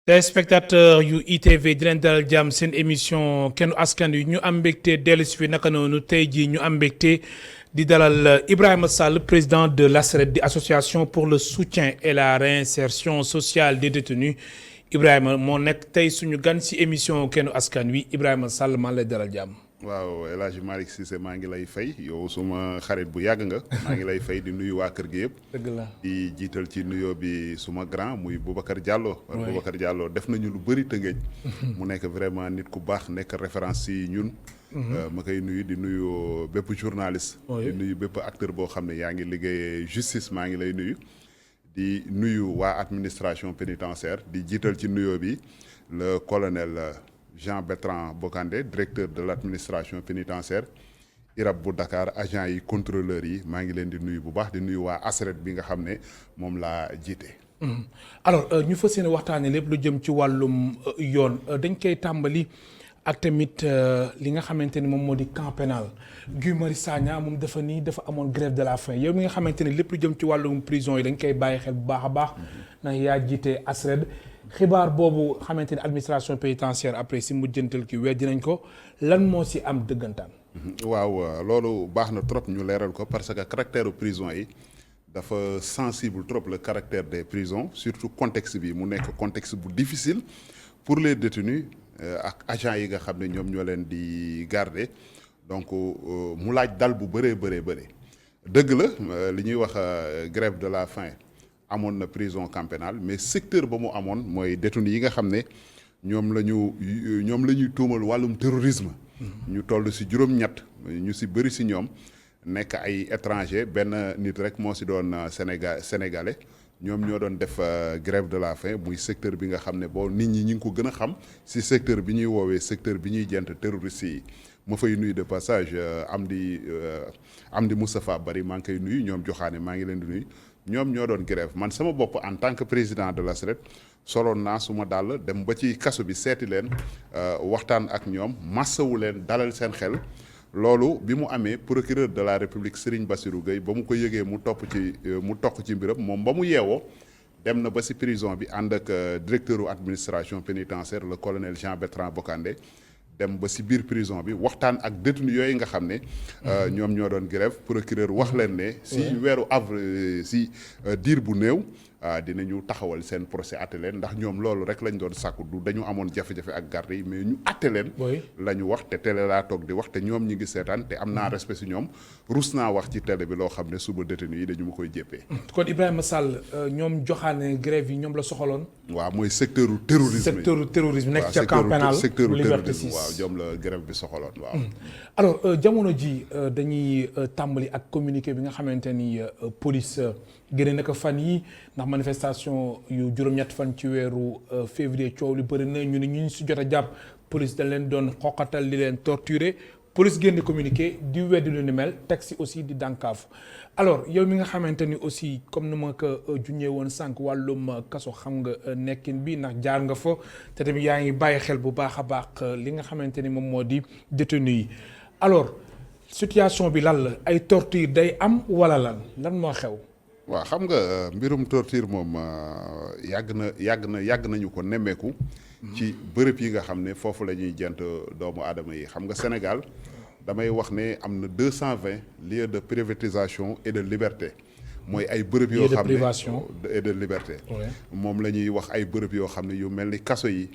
téléspectateur yu ITV di leen dalal jàmm seen émission kennu askan wi ñu am mbégte dellu si fi naka noonu tey jii ñu am mbégte di dalal Ibrahima Sall président de l'ASRED di association pour le soutien et la réinsertion sociale des détenus Ibrahima moo nekk tey suñu gan si émission kennu askan wi Ibrahima Sall maa lay dalal jàmm. waaw El Hadj Malick Cissé maa ngi lay fay yow suma xarit bu yàgg nga maa ngi lay fay di nuyu waa kër gi yëpp. dëgg la di jiital ci nuyoo bi suma grand muy Boubacar Diallo. oui Boubacar Diallo def nañu lu bëri Tëngéej. mu nekk vraiment nit ku baax nekk référence si ñun. ma koy nuyu di nuyu bépp journaliste. di nuyu bépp acteur boo xam ne yaa ngi liggéey justice maa ngi lay nuyu. di nuyu waa administration pénitentiaire di jiital ci nuyoo bi le colonel. Jean-Bertrand Bocandé directeur de l'administration pénitentiaire IRAP bu Dakar agent yi contrôleurs yi maa ngi leen di nuyu bu baax di nuyu waa ASRED bi nga xam ne moom laa jiite. alors ñu fas yéene waxtaanee lépp lu jëm ci wàllum yoon dañ koy tàmbali ak tamit li nga xamante ni moom moo di camp pénal Guy Marius Sagna moom dafa nii dafa amoon grève de la faim yow mi nga xamante ni lépp lu jëm ci wàllum prison yi dañ koy bàyyi xel bu baax a baax ndax yaa jiite ASRED. xibaar boobu xamante ni administration pénitentiaire après si mujjantal ki weddi nañ ko lan moo si am dëggantaan. waaw loolu baax na trop ñu leeral ko parce que caractère prison yi dafa sensible trop le caractère des prisons surtout contexte bi mu nekk contexte bu difficile pour les détenus ak agents yi nga xam ne ñoom ñoo leen di garder donc mu laaj dal bu bëree dëgg la li ñuy wax grève de la faim. amoon na prison camp pénal mais secteur ba mu amoon mooy détenus yi nga xam ne ñoom la ñuy tuumal wàllum terrorisme. ñu toll si juróom-ñett ñu si bëri si ñoom nekk ay étranger benn nit rek moo si doon sénégalais ñoom ñoo doon def grève de la faim muy secteur bi nga xam ne boo nit ñi ñu ngi ko gën a xam si secteur bi ñuy woowee secteur bi ñuy jent terroriste yi ma fay nuyu de passage Amdi Moustapha Bari maa ngi koy nuyu ñoom joxaane maa ngi leen di nuyu. ñoom ñoo doon grève man sama bopp en tant que président de l'ASRED soloon naa suma dàll dem ba ci kaso bi seeti leen waxtaan ak ñoom massawu leen dalal seen xel loolu bi mu amee procureur de la République Serigne Bassirou Gueye ba mu ko yëgee mu toq ci mbiram moom ba mu yeewoo dem na ba si prison bi ànd ak directeur administration pénitentiaire le colonel Jean-Bertrand Bocandé dem ba si biir prison bi waxtaan ak détenu yooyu nga xam ne ñoom ñoo doon grève procureur wax leen ne si weeru avril si diir bu néew dinañu taxawal seen procès atte leen ndax ñoom loolu rek lañ doon sàkku du dañu amoon jafe-jafe ak garde yi mais ñu atte leen la ñu wax te télé laa toog di wax te ñoom ñi ngi seetaan te am naa respect si ñoom rus naa wax ci télé bi loo xam ne suba détenu yi dañu ma koy jéppee kon Ibrahima Sall ñoom joxaane grève yi ñoom la soxaloon waaw mooy secteur u terrorisme nekk ca camp pénal secteur u terrorisme waaw ñoom la grève bi soxaloon waaw alors jamono ji dañuy tàmbali ak communiqué bi nga xamante ni police génne na ko fan yi ndax manifestation yu juróom-ñett fan ci weeru février coow li bëri na ñu ne ñu si jot a jàpp police dañ leen doon xoqatal di leen torturer police génne communiqué di weddi lu ni mel teg si aussi di dànkaafu alors yow mi nga xamante ni aussi comme ni ma ko junjee woon sànq wàllum kaso xam nga nekkin bi ndax jaar nga fa te tamit yaa ngi bàyyi xel bu baax a baax li nga xamante ni moom moo di détenu yi alors situation bi lan la ay torture day am wala lan moo xew. waaw xam nga mbirum torture moom yàgg nañu ko nemmeeku. ci bërëb yi nga xam ne foofu la ñuy jent doomu aadama yi xam nga Sénégal damay wax ne am na 220 lieux de privatisation et de liberté. mooy ay bërëb yoo xam ne et de liberté. moom la ñuy wax ay bërëb yoo xam ne yu mel ni kaso yi.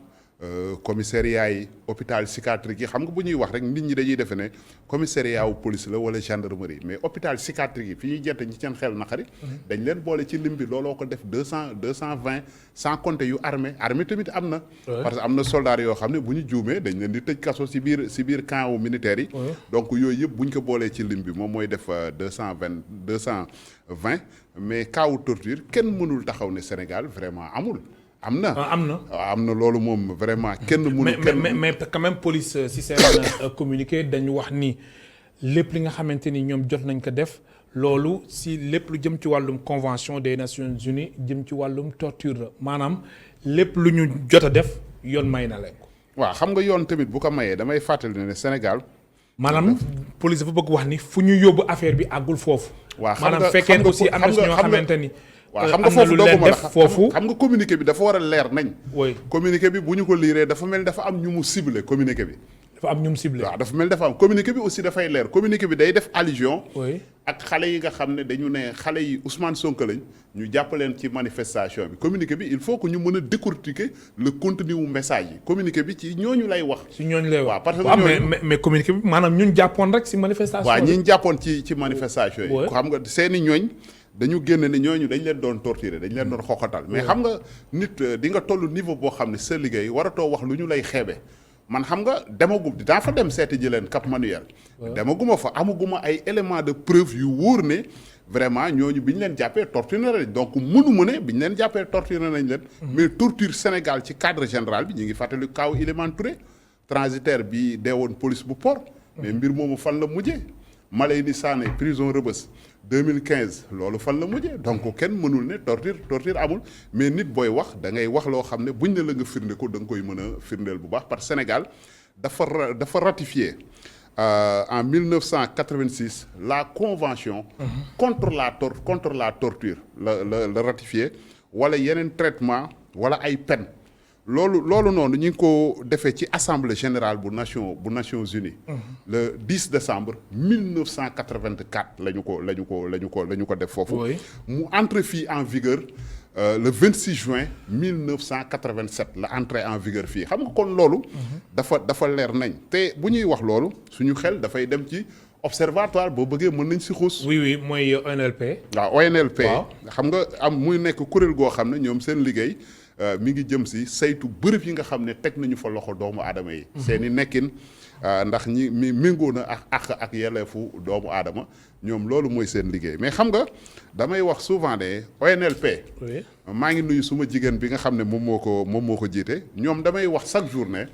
commissariat yi hôpital psychiatrique yi xam nga bu ñuy wax rek nit ñi dañuy defe ne commissariat wu police la wala gendarmerie mais hôpital psychiatrique yi fi ñuy jente ñi seen xel naqari dañ leen boole ci lim bi looloo ko def 220 sans compter yu armée tamit am na parce que am na soldats yoo xam ne bu ñu juumee dañ leen di tëj kaso si biir camp wu militaire yi donc yooyu yëpp bu ñu ko boolee ci lim bi moom mooy def 220 mais cas wu torture kenn mënul taxaw ne Sénégal vraiment amul am na loolu moom vraiment kenn mënu mais quand même police si seen communiqué dañu wax ni lépp li nga xamante ni ñoom jot nañ ko def loolu si lépp lu jëm ci wàllum convention des Nations Unies jëm ci wàllum torture la maanaam lépp lu ñu jot a def yoon may na leen ko. waaw xam nga yoon tamit bu ko mayee damay fàttali ne Sénégal. maanaam police dafa bëgg wax ni fu ñu yóbbu affaire bi àggul foofu. waaw maanaam fekkee aussi am na si ñoo xamante ni waaw xam nga foofu dooguma la xam nga communiqué bi dafa war a leer nañ. oui communiqué bi bu ñu ko liiree dafa mel dafa am ñu mu ciblé communiqué bi. dafa am ñu mu ciblé. waaw dafa mel dafa am communiqué bi aussi dafay leer communiqué bi day def allusion. oui ak xale yi nga xam ne dañu ne xale yi Ousmane Sonko lañ ñu jàppaleen ci manifestation bi communiqué bi il faut que ñu mën a décortiquer le contenu wu message yi communiqué bi ci ñooñu lay wax. si ñooñu lay wax waaw parce que mais communiqué bi maanaam ñun jàppoon rek si manifestation. waaw ñi ñu jàppoon ci manifestation yi. xam nga seeni ñooñ dañu génn ne ñooñu dañ leen doon torturer dañ leen doon xoxatal mais xam nga nit di nga toll niveau boo xam ne sa liggéey waratoo wax lu ñu lay xeebe. man xam nga demagum dinaa fa dem seeti ji leen Cap Manuel. demaguma fa amaguma ay éléments de preuve yu wóor ne vraiment ñooñu bi ñu leen jàppee torture nañ donc mënuma ne bi ñu leen jàppee torture nañ leen. mais torture Sénégal ci cadre général bi ñu ngi fàttali kaw Ilimane Touré transitaire bi deewoon police bu port. mais mbir moomu fan la mujjee. Malayni Sané prison Rebeuss 2015 loolu fan la mujjee donc kenn mënul ne torture amul mais nit booy wax da ngay wax loo xam ne buñ ne la nga firnde ko da nga koy mën a firndeel bu baax parce que Sénégal dafa ratifié en 1986 la convention contre la torture la ratifié wala yeneen traitement wala ay peine loolu noonu ñu ngi ko defee ci assemblée générale bu Nations Unies. le 10 décembre 1984 la ñu ko def foofu. mu entre fii en vigueur le 26 juin 1987 la entrée en vigueur fii xam nga kon loolu. dafa leer nañ te bu ñuy wax loolu suñu xel dafay dem ci observatoire boo bëggee mën nañ si xuus. oui mooy ONLP. waaw ONLP. xam nga am muy nekk kuréel goo xam ne ñoom seen liggéey. mi ngi jëm si saytu bërëb yi nga xam ne teg nañu fa loxo doomu aadama yi. seen i nekkin ndax ñi méngoo na ak yelleefu doomu aadama ñoom loolu mooy seen liggéey mais xam nga damay wax souvent ne ONLP. maa ngi nuyu suma jigéen bi nga xam ne moom moo ko jiite ñoom damay wax chaque jour ne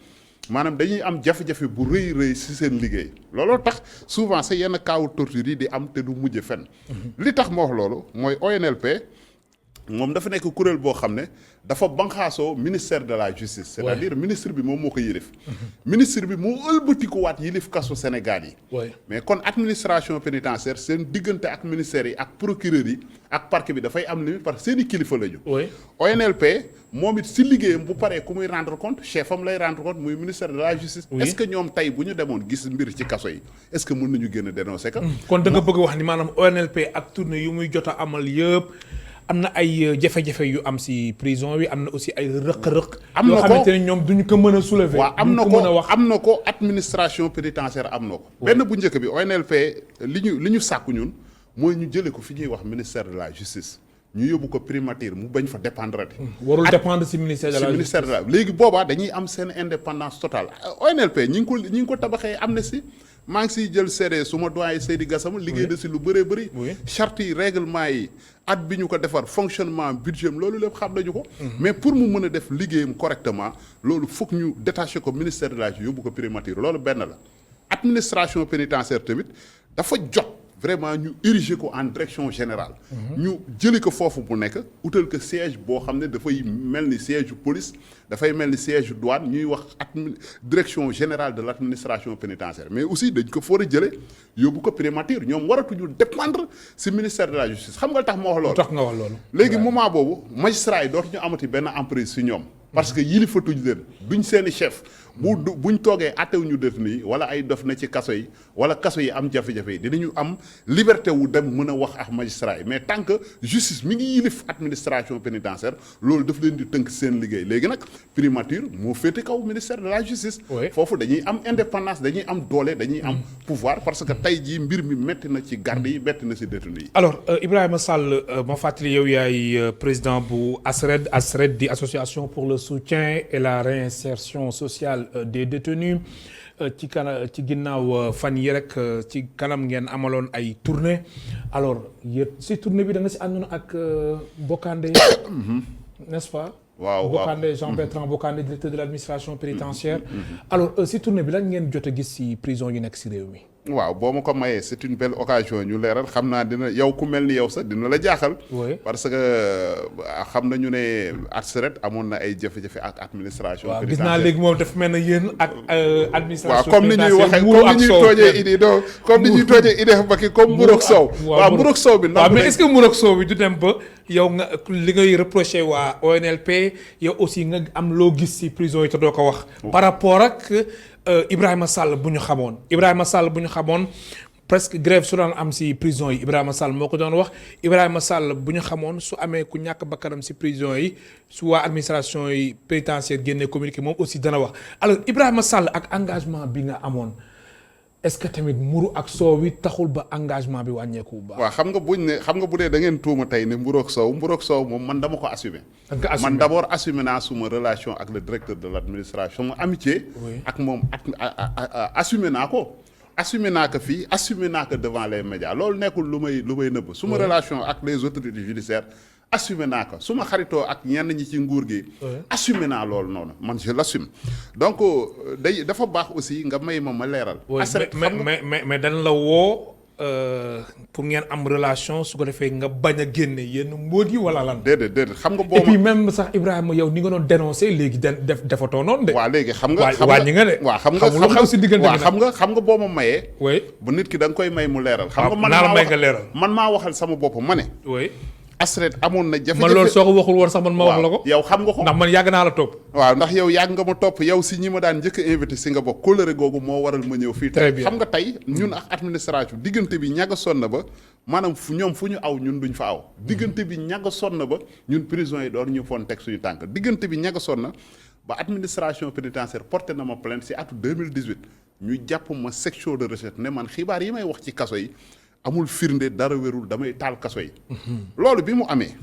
maanaam dañuy am jafe-jafe bu rëy si seen liggéey looloo tax souvent sa yenn kaawu torture yi di am te du mujj fenn. li tax ma wax loolu mooy ONLP. moom dafa nekk kuréel boo xam ne dafa banxaasoo ministère de la justice. c'est-à-dire ministre bi moom moo ko yilif. ministre bi moo ëlbatikuwaat yilif kaso Sénégal yi. mais kon administration pénitentiaire seen diggante ak ministères yi ak procureur yi ak parquet bi dafay am limite parce que seen i kilifa la ñu. ONLP moom it si liggéeyam bu paree ku muy rendre compte chef am lay rendre compte muy ministère de la justice. est-ce que ñoom tey bu ñu demoon gis mbir ci kaso yi est-ce que mën nañu génn dénoncer ko. kon da nga bëgg wax ni maanaam ONLP ak tournée yu muy jot a amal yëpp. am na ay jafe-jafe yu am ci prison bi am na aussi ay rëq-rëq. am na ko yoo xamante ne ñoom duñu ko mën a soulever. waaw am na ko administration pénitentiaire am na ko. benn bu njëkk bi ONLP li ñu sàkku ñun mooy ñu jëlee ko fi ñuy wax ministère de la justice ñu yóbbu ko primature mu bañ fa dépendre. warul dépendre ci ministère de la justice léegi boobaa dañuy am seen indépendance totale ONLP ñi ngi ko tabaxee Amnesty maa ngi siy jël seede su ma doyen Seydi Gassama liggéey na si lu bëree bëri. charte yi règlement yi at bi ñu ko defar fonctionnement budget loolu lépp xam nañu ko. mais pour mu mën a def liggéeyam correctement loolu foog ñu détaché ko ministère de la justice yóbbu ko primature loolu benn la. administration pénitentiaire tamit dafa jot vraiment ñu ériger ko en direction générale. ñu jëli ko foofu mu nekk utal ko siège boo xam ne dafay mel ni siège police dafay mel ni siège douane ñuy wax direction générale de l' administration pénitentiaire mais aussi dañ ko foor a jëlee yóbbu ko primature ñoom waratuñu dépendre si ministère de la justice xam nga tax ma wax loolu. tax nga wax loolu. léegi moment boobu magistrat yi dootuñu amati benn emprise si ñoom. parce que yilifatuñ leen duñ seeni chef. buñ toogee attewuñu détenu yi wala ay dof na ci kaso yi wala kaso yi am jafe-jafe yi dinañu am liberté wu dem mën a wax ak magistrat yi mais tant que justice mi ngi yilif administration pénitentiaire loolu daf leen di tënk seen liggéey léegi nag primature moo féete kaw ministère de la justice. foofu dañuy am indépendance dañuy am doole dañuy am pouvoir parce que tey jii mbir mi métti na ci garde yi métti na ci détenu yi. alors Ibrahima Sall ma fàttali yow yaay président bu ASRED di association pour le soutien et la réinsertion sociale des détenus ci ginnaaw fan yi rek ci kanam ngeen amaloon ay tournée alors yéen si tournée bi da nga si àndoon ak Bokandé n'est-ce pas. waaw Bokandé Jean-Bertrand Bokandé directeur de l'administration pénitentiaire alors si tournée bi lan ngeen jot a gis si prison yu nekk si réew mi. waaw boo ma ko mayee c'est une belle occasion ñu leeral xam naa dina yow ku mel ni yow sax dina la jaaxal. parce que xam nañu ne ARCERET amoon na ay jafe-jafe ak administration. waaw gis naa léegi moom dafa mel ne yéen ak administration. waaw comme ni ñuy waxee comme ni ñuy toojee idée donc comme ni ñuy toojee idée ba ki comme mburoog soow. waaw mburoog soow bi. waaw mais est-ce que mburoog soow bi du dem ba yow nga li ngay reproché waa ONLP yow aussi nga am loo gis ci prison yi te doo ko wax. par rapport ak. Ibrahima Sall bu ñu xamoon presque grève su daan am ci prison yi Ibrahima Sall moo ko doon wax Ibrahima Sall bu ñu xamoon su amee ku ñàkk bakkanam ci prison yi su waa administration yi pénitentiaire génnee communiqué moom aussi dana wax alors Ibrahima Sall ak engagement bi nga amoon est-ce que tamit mburu ak soow bi taxul ba engagement bi wàññeeku bu baax. waaw xam nga bu dee da ngeen tuuma tey ne mburoog soow moom man dama ko assumer. man d'abord assumer naa suma relation ak le directeur de l'administration ma amitié. ak moom assumer naa ko. assumer naa ko fii assumer naa ko devant les médias loolu nekkul lu may nëbb. suma relation ak les autorités judiciaires assumer naa ko suma xaritoo ak ñenn ñi ci nguur gi. assumer naa loolu noonu man je l'assume donc dafa baax aussi nga may ma leeral. mais dañ la woo pour ngeen am relation su ko defee nga bañ a génne yenn mbóot yi wala lan. déedéet xam nga boo et puis même sax Ibrahima yow ni nga doon dénoncer léegi defatoo noonu de. waaw léegi xam nga wàññi nga de. waaw xam nga boo ma mayee. bu nit ki da nga koy may mu leeral. xam nga man maa waxal sama bopp ma ne. ARCERET amoon na jafe-jafe man loolu soo ko waxul woon sax man ma wax la ko. yow xam nga ko ndax man yàgg naa la topp. waaw ndax yow yàgg nga ma topp yow si ñi ma daan njëkk a invité si nga bokk kóllëre googu moo waral ma ñëw fii tey xam nga tey ñun ak administration diggante bi ñàgg sonn na ba maanaam fu ñu aw ñun duñ fa aw diggante bi ñàgg sonn na ba ñun prison yi doon ñu foon teg suñu tànk diggante bi ñàgg sonn na ba administration pénitentiaire porté na ma plainte si atu 2018 ñu jàpp ma section de recherche ne man xibaar yi may wax ci kaso yi amul firnde dara wérul damay taal kaso yi. loolu bi mu amee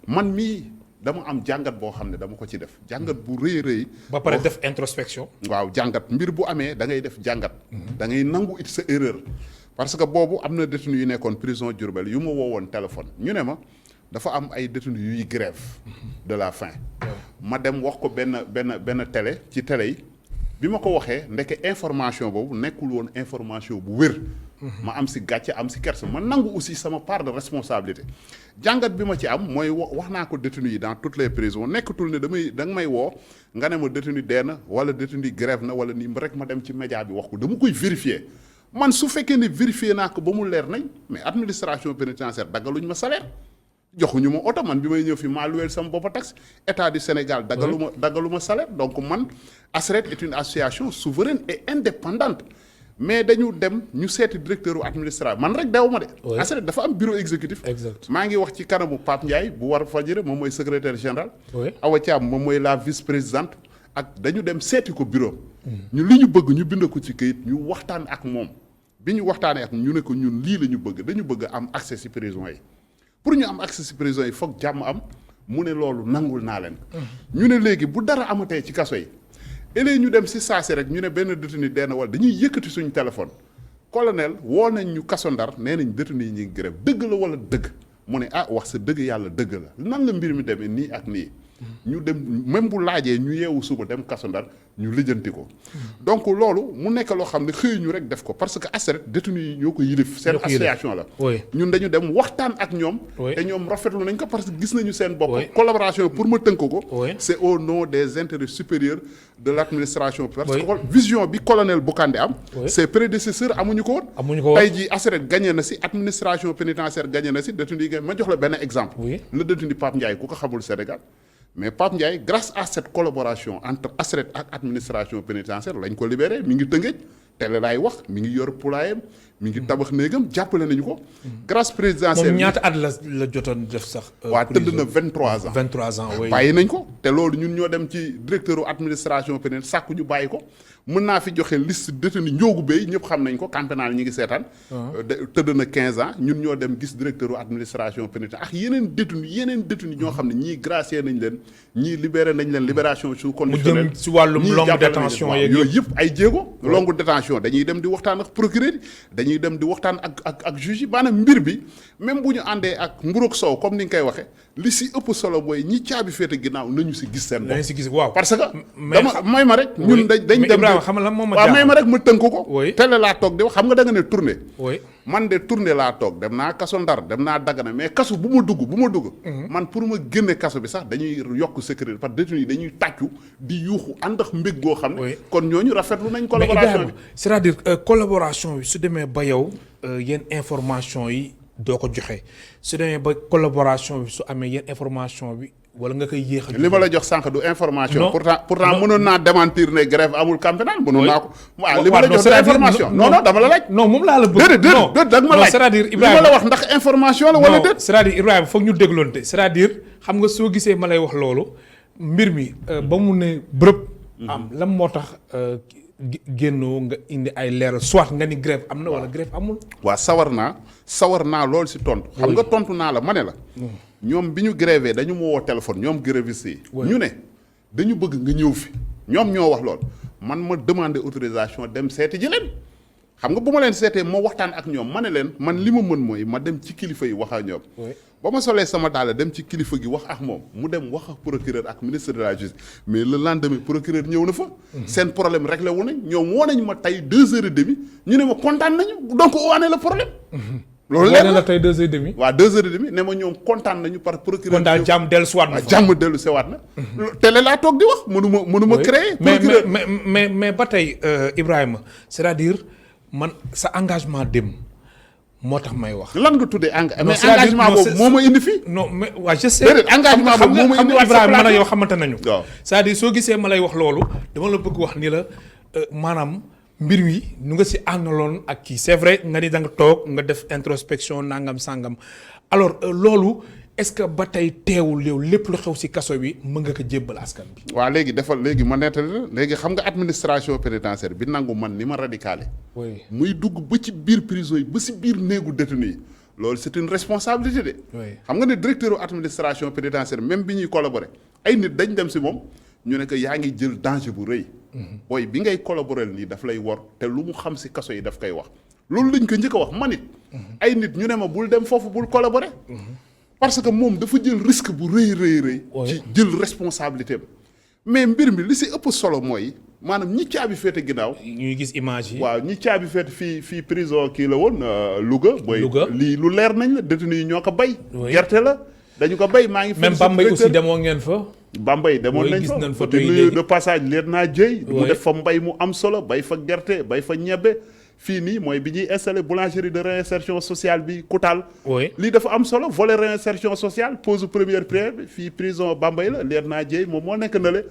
man mii dama am jàngat boo xam ne dama ko ci def jàngat bu rëy. ba pare def introspection. waaw jàngat mbir bu amee da ngay def jàngat. da ngay nangu it sa erreur. parce que boobu am na détenu yu nekkoon prison Diourbel yu ma woowoon téléphone ñu ne ma dafa am ay détenu yuy grève de la faim. ma dem wax ko benn télé ci télé yi. bi ma ko waxee ndeke information boobu nekkul woon information bu wér. ma am si gàcce am si kersa ma nangu aussi sama part de responsabilité. jàngat bi ma ci am mooy wax naa ko détenu yi dans toutes les prisons nekkatul ne da nga may woo nga ne ma détenu dee na wala détenu grève na wala nii rek ma dem ci média bi wax ko dama koy vérifier. man su fekkee ne vérifier naa ko ba mu leer nañ mais administration pénitentiaire daggaluñ ma salaire. joxuñu ma oto man bi may ñëw fi maa luweel sama bopp taxe état du Sénégal daggalu ma salaire donc man ARCERET est une association souveraine et indépendante mais dañu dem ñu seeti directeur u administration man rek dew ma de ARCERET dafa am bureau exécutif maa ngi wax ci kanamu Pape Ndiaye bu war Fadjri moom mooy secrétaire général Awa Thiam moom mooy la vice-présidente ak dañu dem seeti ko bureau ñu li ñu bëgg ñu bind ko ci këyit ñu waxtaan ak moom bi ñu waxtaanee ak ñu ne ko ñun lii la ñu bëgg dañu bëgg am accès ci prison yi pour ñu am accès ci prison yi foog jàmm am mu ne loolu nangul naa leen ñu ne léegi bu dara amatee ci kaso yi ëllëg ñu dem ci saasi rek ñu ne benn détenu dee na wala dañuy yëkkati suñu téléphone colonel woo nañ ñu kaso Ndar nee nañ détenu yi ñu ngi grève dëgg la wala dëgg mu ne ah wax sa dëgg yàlla dëgg la nan la mbir mi demee nii ak nii ñu dem même bu laajee ñu yeewu suba dem kaso Ndar ñu lijjanti ko donc loolu mu nekk loo xam ne xëy ñu rek def ko parce que ARCERET détenu yi ñoo ko yilif seen association la ñun dañu dem waxtaan ak ñoom te ñoom rafetlu nañ ko parce que gis nañu seen bopp collaboration pour ma tënk ko c'est au nom des intérêts supérieurs de l'administration parce que vision bi colonel Bokandé am ses prédécesseurs amuñu ko woon tey jii ARCERET gagné na si administration pénitentiaire gagné na si détenu yi ma jox la benn exemple le détenu Pape Ndiaye ku ko xamul Sénégal mais Pape Ndiaye grâce à cette collaboration entre ARCERET ak administration pénitentiaire lañ ko libéré mi ngi Tëngéej télé laay wax mi ngi yor poulailler mi ngi tabax néegam jàppale nañu ko. grâce présidentielle moom ñaata at la jotoon def sax. waa tëdd na 23 ans. 23 ans oui. bàyyi nañ ko te loolu ñun ñoo dem ci directeur administration pénitentiaire sàkku ñu bàyyi ko mën naa fi joxe liste détenu Ndiogou Bey ñëpp xam nañ ko camp pénal ñi ngi seetaan. tëdd na 15 ans ñun ñoo dem gis directeur administration pénitentiaire ak yeneen détenu ñoo xam ne ñii gracier nañ leen ñii libéré nañ leen libération sous conditionnelle. mu jëm si wàllum longue détention yeeg yooyu yëpp ay jéego. longue détention dañuy dem di waxtaan ak procureur dañuy dem di waxtaan ak juge yi maanaam mbir bi même bu ñu àndee ak mburoog soow comme ni nga koy waxee li si ëpp solo mooy ñi caabi féete ginnaaw nañu si gis seen bopp. nañu si gis waaw parce que dama may ma rek. ñun dañ dem Ibrahima xam nga lan moom ma waaw may ma rek ma tënk ko. oui télé laa toog di wax xam nga da nga ne tournée. oui man de tournée laa toog dem naa kaso Ndar dem naa Dagana mais kaso bu ma dugg man pour ma génne kaso bi sax dañuy yokk sécurité parce que détenu yi dañuy tàccu di yuuxu ànd ak mbég goo xam ne. kon ñooñu rafetlu nañ collaboration bi. c'est-à-dire collaboration bi su demee ba yow yenn information yi doo ko joxe su demee ba collaboration bi su amee yenn information bi wala nga koy yéex a. li ma la jox sànq du information. pourtant mënoon naa démentir ne grève amul camp pénal mënoon naa ko. waaw li ma la jox du information. non dama la laaj. non moom laa la bëgg. déedéet da nga ma laaj. c'est-à-dire li ma la wax ndax information la wala déet. c'est-à-dire Ibrahima foog ñu dégloonte c'est-à-dire xam nga soo gisee ma lay wax loolu mbir mi ba mu ne bërëb. am lan moo tax génnoo nga indi ay leeral soit nga ni grève am na wala grève amul. waaw sawar naa loolu si tontu. xam nga tontu naa la ma ne la. ñoom bi ñu grévé dañu ma woo téléphone ñoom grévistes yi. ñu ne dañu bëgg nga ñëw fi ñoom ñoo wax lool man ma demandé autorisation dem seeti ji leen xam nga bu ma leen seetee ma waxtaan ak ñoom ma ne leen man li ma mën mooy ma dem ci kilifa yi wax ak ñoom. ba ma solee sama daal dem ci kilifa gi wax ak moom mu dem wax ak procureur ak ministre de la justice mais le lendemain procureur ñëw na fa. seen problème réglé wu nañ ñoom woo nañ ma tey 2h30 ñu ne ma kontaan nañu donc où en est le problème. loolu leer la tey 2h30. waaw 2h30 ne ma ñoom kontaan nañu par procureur. kon daal jàmm dellusiwaat na fa jàmm dellusiwaat na. télé laa toog di wax mënuma créer. procureur mais ba tey Ibrahima c'est-à-dire man sa engagement dem moo tax may wax. lan nga tuddee mais engagement boobu moo ma indi fii. non mais waa je sais. déedéet engagement boobu moo ma indi waat sa Ibrahima man ak yow xamante nañu. waaw c'est-à-dire soo gisee ma lay wax loolu dama la bëgg wax ni la maanaam. mbir mi nu nga si àndaloon ak kii c'est vrai nga ni da nga toog nga def introspection nangam sangam alors loolu est-ce que ba tey teewul yow lépp lu xew si kaso bi mën nga ko jébbal askan bi. waaw léegi ma nettali la léegi xam nga administration pénitentiaire bi nangu man ni ma radicale. oui muy dugg ba ci biir prison yi ba si biir néegu détenu yi loolu c'est une responsabilité de. xam nga ne directeur administration pénitentiaire même bi ñuy collaborer ay nit dañ dem si moom. ñu ne que yaa ngi jël danger bu rëy. booy bi ngay collaborer nii daf lay wor te lu mu xam si kaso yi daf koy wax. loolu lañ ko njëkk a wax man it. ay nit ñu ne ma bul dem foofu bul collaborer. parce que moom dafa jël risque bu rëy. ci jël responsabilité am. mais mbir mi li si ëpp solo mooy maanaam ñi caabi féete ginnaaw. ñuy gis image yi. waaw ñi caabi féete fii prison kii la woon Louga. booy lii lu leer nañ la détenu yi ñoo ko bay. gerte la dañu ko bay maa ngi. même Bambey aussi demoo ngeen fa. Bambey demoon nañ fa di nuyu de passage leer naa jëy mu def fa mbay mu am solo bay fa gerte bay fa ñebbe fii nii mooy bi ñuy installé boulangerie de réinsertion sociale bi Koutal. lii dafa am solo volet réinsertion sociale pose première pierre bi fii prison Bambey la leer naa jëy moom moo nekk na le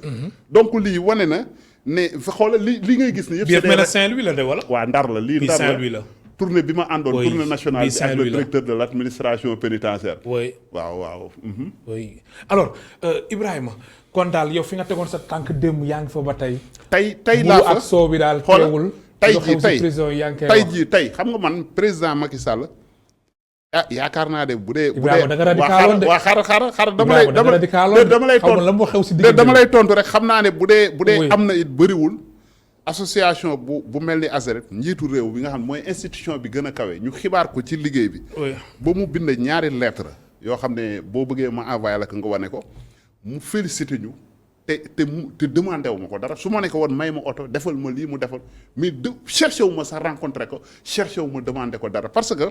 donc lii wane na ne fa xoolal li ngay gis ni yëpp biir mel na Saint-Louis la de wala waa Ndar la lii Ndar Saint-Louis la tournée bi ma àndoon tournée nationale bi ak le directeur de l'administration pénitentiaire waaw oui alors Ibrahima kon daal yow fi nga tegoon sa tànk démb yaa ngi fa ba tey laa fa ak soo bi daal teewul tey xam nga man président Macky Sall yaakaar naa de bu dee Ibrahima da nga radicaloon de waa xaaral dama lay tontu rek xam naa ne bu dee am na it bëriwul association bu mel ni ASRED njiitu réew bi nga xam ne mooy institution bi gën a kawe ñu xibaar ko ci liggéey bi ba mu bind ñaari lettre yoo xam ne boo bëggee ma envoyé la ko nga wane ko mu félicité ñu te demandé wu ma ko dara su ma ne ko woon may ma oto defal ma lii mu defal mais cherché wu ma sax rencontré ko cherché wu ma demandé ko dara parce que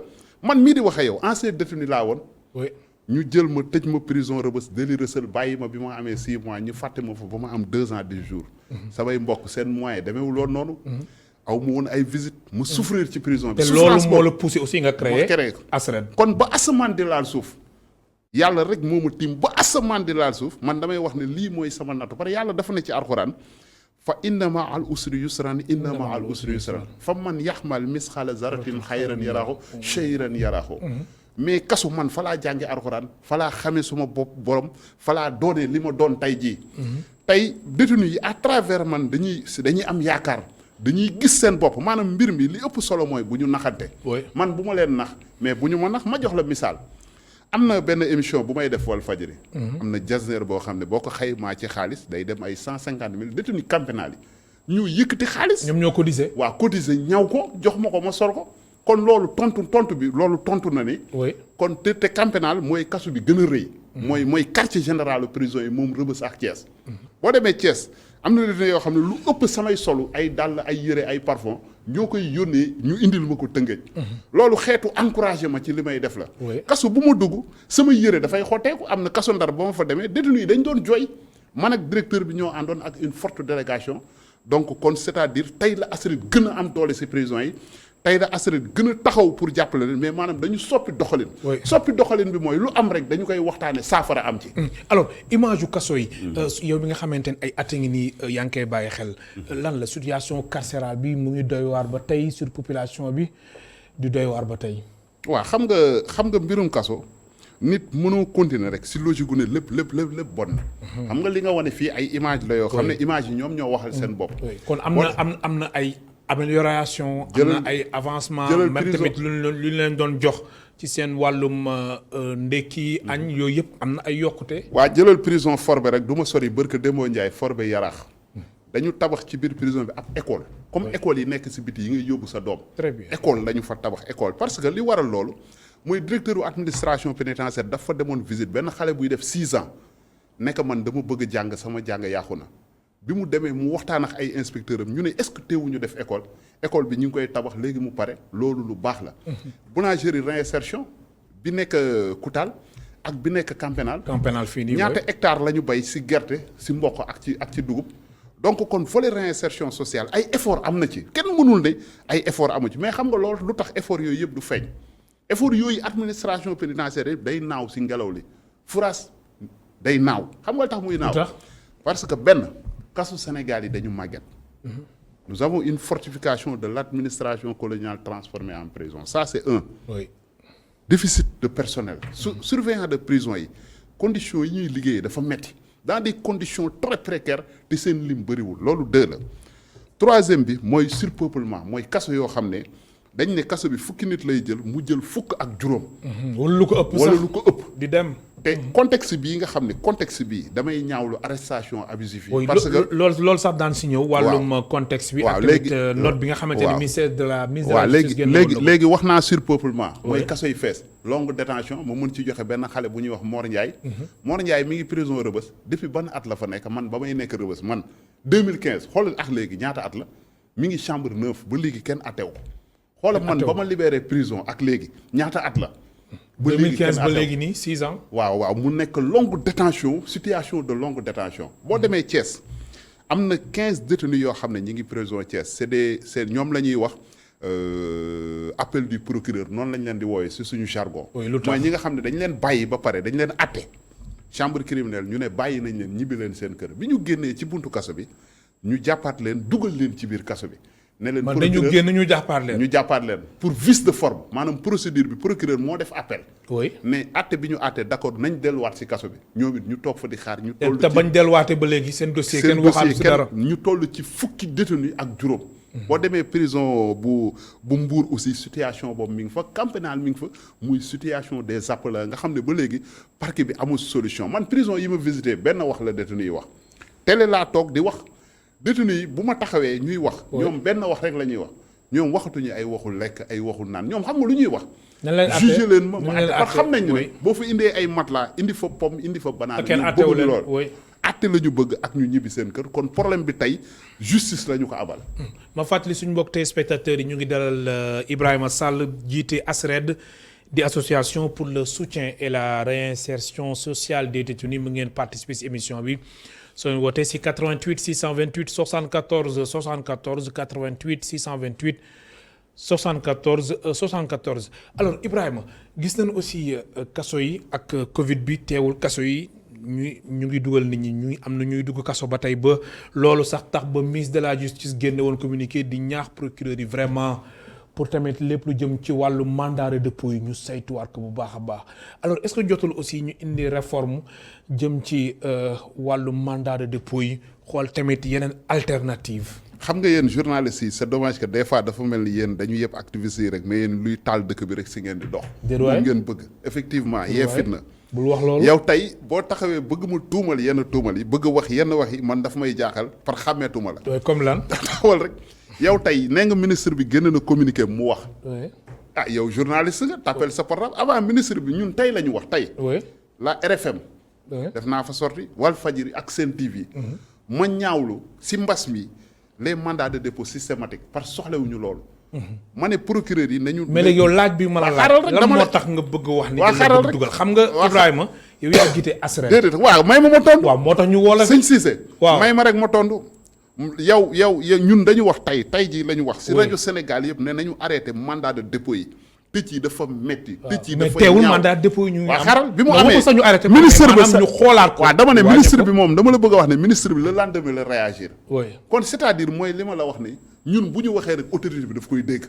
man mii di wax ak yow ancien détenu laa woon ñu jël ma tëj ma prison Rebeuss délit recel bàyyi ma bi ma amee 6 mois ñu fàtte ma fa ba ma am 2 ans 10 jours samay mbokk seen moyen demeewul woon noonu aw ma woon ay visite mu souffrir ci prison bi te loolu moo la poussé aussi nga créé ASRED kon ba asamaan di laal suuf yàlla rek moo ma tiim ba asamaan di laal suuf man damay wax ne lii mooy sama nattu parce que yàlla dafa ne ci alxuraan fa inna ma al usri yusran inna ma al usri yusran fa man yaxmal misxala zaratin xayran yaraxu cheyran yaraxu mais kasu man fa laa jànge alxuraan fa laa xamee suma bopp borom fa laa doonee li ma doon tey jii tey détenu yi à travers man dañuy am yaakaar dañuy gis seen bopp maanaam mbir mi li ëpp solo mooy bu ñu naxante man bu ma leen nax mais bu ñu ma nax ma jox la misaal am na benn émission bu may def Walf Fadjri am na jasneer boo xam ne boo ko xaymaa ci xaalis day dem ay 150 000 détenus camp pénal yi ñu yëkkati xaalis ñoom ñoo cotisé waaw cotisé ñaw ko jox ma ko ma sol ko kon loolu tontu bi loolu tontu na ni. oui kon te camp pénal mooy kaso bi gën a rëy. mooy quartier général prison yi moom Rebeuss ak Thiès. boo demee Thiès am na détenu yoo xam ne lu ëpp samay solu ay dàll ay yére ay parfum ñoo koy yónnee ñu indil ma ko Tëngéej. loolu xeetu encouragé ma ci li may def la. kaso bu ma dugg sama yére dafay xotteeku am na kaso Ndar ba ma fa demee détenu yi dañ doon jooy man ak directeur bi ñoo àndoon ak une forte délégation donc kon c'est-à-dire tey la ASRED gën a am doole ci prison yi. tey da ASRED gën a taxaw pour jàppale leen mais maanaam dañu soppi doxalin. soppi doxalin bi mooy lu am rek dañu koy waxtaane saafara am ci. alors image yu kaso yi. yow bi nga xamante ne ay at ngi nii yaa ngi koy bàyyi xel. lan la situation carcérale bi mu ngi doy waar ba tey surpopulation bi di doy waar ba tey. waaw xam nga mbirum kaso nit mënoo continuer rek si logique gu ne lépp bon na. xam nga li nga wane fii ay image la yoo xam ne image yi ñoom ñoo waxal seen bopp. kon am na ay. amélioration am na ay avancement même tamit lu leen doon jox ci seen wàllum ndekki añ yooyu yëpp am na ay yokkute. waa jëlal prison Forbe rek du ma sori barke Demba Ndiaye Forbe Yaraax dañu tabax ci biir prison bi ab école comme école yi nekk si biti yi ngay yóbbu sa doom. très bien école la ñu fa tabax école parce que li waral loolu mooy directeur u administration pénitentiaire dafa demoon visite benn xale buy def 6 ans nekk man dama bëgg a jàng sama jàng yàqu na. bi mu demee mu waxtaan ak ay inspecteurs am ñu ne est-ce que teewuñu def école bi ñu ngi koy tabax léegi mu pare loolu lu baax la. boulangerie réinsertion bi nekk Koutal ak bi nekk Camp Pénal. Camp Pénal fii nii ñaata hectares la ñu bay si gerte si mboq ak ci dugub. donc kon volet réinsertion sociale ay effort am na ci kenn mënul ne ay effort amu ci mais xam nga loolu lu tax effort yooyu yëpp du feeñ effort yooyu administration pénitentiaire day naaw si ngelaw li FURAS day naaw xam nga tax muy naaw. parce que benn. kasu Sénégal yi dañu màgget. nous avons une fortification de l'administration coloniale transformée en prison ça c'est un. oui. déficit de personnel. surveillant de prison yi conditions yi ñuy liggéeyee dafa metti dans des conditions très précaires te seen lim bëriwul loolu deux la. troisième bi mooy surpeuplement mooy kaso yoo xam ne dañ ne kaso bi fukki nit lay jël mu jël fukk ak juróom. wala lu ko ëpp sax wala lu ko ëpp di dem. te contexte bii nga xam ne contexte bii damay ñaawlu arrestation abusive yi. parce que loolu sax daan si ñëw. wàllum contexte bi. ak tamit note bi nga xamante ne ministère de la justice léegi wax naa surpeuplement. mooy kaso yi fees. longue détention ma mën ci joxe benn xale bu ñuy wax Mor Ndiaye. Mor Ndiaye mi ngi prison Rebeuss depuis ban at la fa nekk man ba may nekk Rebeuss man 2015 xoolal ak léegi ñaata at la mi ngi chambre 9 ba léegi kenn attew xoolal man ba ma libéré prison ak léegi ñaata at la. 2015 ba léegi nii 6 ans. waaw mu nekk longue détention situation de longue détention boo demee Thiès am na 15 détenus yoo xam ne ñi ngi prison Thiès c'est ñoom la ñuy wax appel du procureur noonu lañ leen di wooyee si suñu jargon. mooy ñi nga xam ne dañ leen bàyyi ba pare dañ leen atte chambre criminelle ñu ne bàyyi nañ leen ñibbi leen seen kër bi ñu génnee ci buntu kaso bi ñu jàppaat leen dugal leen ci biir kaso bi. ne leen procureur dañu génn ñu jàppaat leen pour vice de forme maanaam procédure bi procureur moo def appel. oui mais atte bi ñu atte d'accord nañ delluwaat ci kaso bi ñoom it ñu toog fa di xaar. ñu toll ci te bañ delluwaatee ba léegi seen dossier kenn waxaat ci dara ñu toll ci fukki détenu ak juróom. boo demee prison bu Mbour aussi situation boobu mi ngi fa Camp Pénal mi ngi fa muy situation des appelants nga xam ne ba léegi parquet bi amul solution man prison yi ma visité benn wax la détenu yi wax télé laa toog di wax. détenu yi bu ma taxawee ñuy wax. ñoom benn wax rek la ñuy wax ñoom waxatuñu ay waxul lekk ay waxul naan ñoom xam nga lu ñuy wax. jugé leen ma parce que xam nañ ne boo fa indee ay matelas indi fa pomme indi fa banane. kenn attewu leen lool atte la ñu bëgg ak ñu ñibbi seen kër kon problème bi tey justice la ñu ko abal. ma fàttali suñu mbokk téléspectateurs yi ñu ngi dalal Ibrahima Sall jiite ASRED di association pour le soutien et la réinsertion sociale des détenus mu ngeen participer ci émission bi. soo wootee si 88 628 74 74 88 628 74 alors Ibrahima gis nañu aussi kaso yi ak Covid bi teewul kaso yi ñu ngi dugal nit ñi am na ñuy dugg kaso ba tey ba loolu sax tax ba ministre de la justice génne woon communiqué di ñaax procureur yi vraiment pour tamit lépp lu jëm ci wàllu mandat de dépôt yi ñu saytuwaat ko bu baax a baax alors est-ce que jotul aussi ñu indi réforme jëm ci wàllu mandat de dépôt yi xool tamit yeneen alternative xam nga yéen journalistes yi c'est dommage que des fois dafa mel ni yéen dañu yëpp activistes yi rek mais yéen luy taal dëkk bi rek si ngeen di dox. moom ngeen bëgg effectivement yee fitna. bul wax loolu yow tey boo taxawee bëgg mu tuumal yenn tuumal yi bëgg wax yenn wax yi man dafa may jaaxal par xàmmeetuma la. comme lan taxawal rek. yow tey nee nga ministre bi génn na communiqué mu wax. ah yow journaliste nga t'appelles sa portable avant ministre bi ñun tey la ñu wax tey. oui la RFM. def naa fa sorti Walfadjri ak Sen TV. ma ñaawlu si mbas mi les mandats de dépôt systématique parce que soxlawuñu loolu. ma ne procureur yi nañu. mais léegi yow laaj bi ma la laaj lan moo tax nga bëgg wax ni. dañ bëgg dugal xam nga Ibrahima. yow yaa jiite ASRED. déedéet waaw may ma tontu. waaw moo tax ñu woo la sëñ Cissé. waaw may ma rek ma tontu. yow ñun dañu wax tey jii la ñu wax. si rajo Sénégal yëpp ne nañu arrêté mandat de dépôt yi. tëj yi dafa metti tëj yi dafa ñaaw mais teewul mandat de dépôt yi ñu ngi am. waaw xaral bi mu amee sañu arrêté ministre bi ñu xoolaat ko. waaw dama ne ministre bi moom dama la bëgg a wax ne ministre bi le lendemain la réagir. oui kon c'est-à-dire mooy li ma la wax ni ñun bu ñu waxee rek autorité bi daf koy dégg.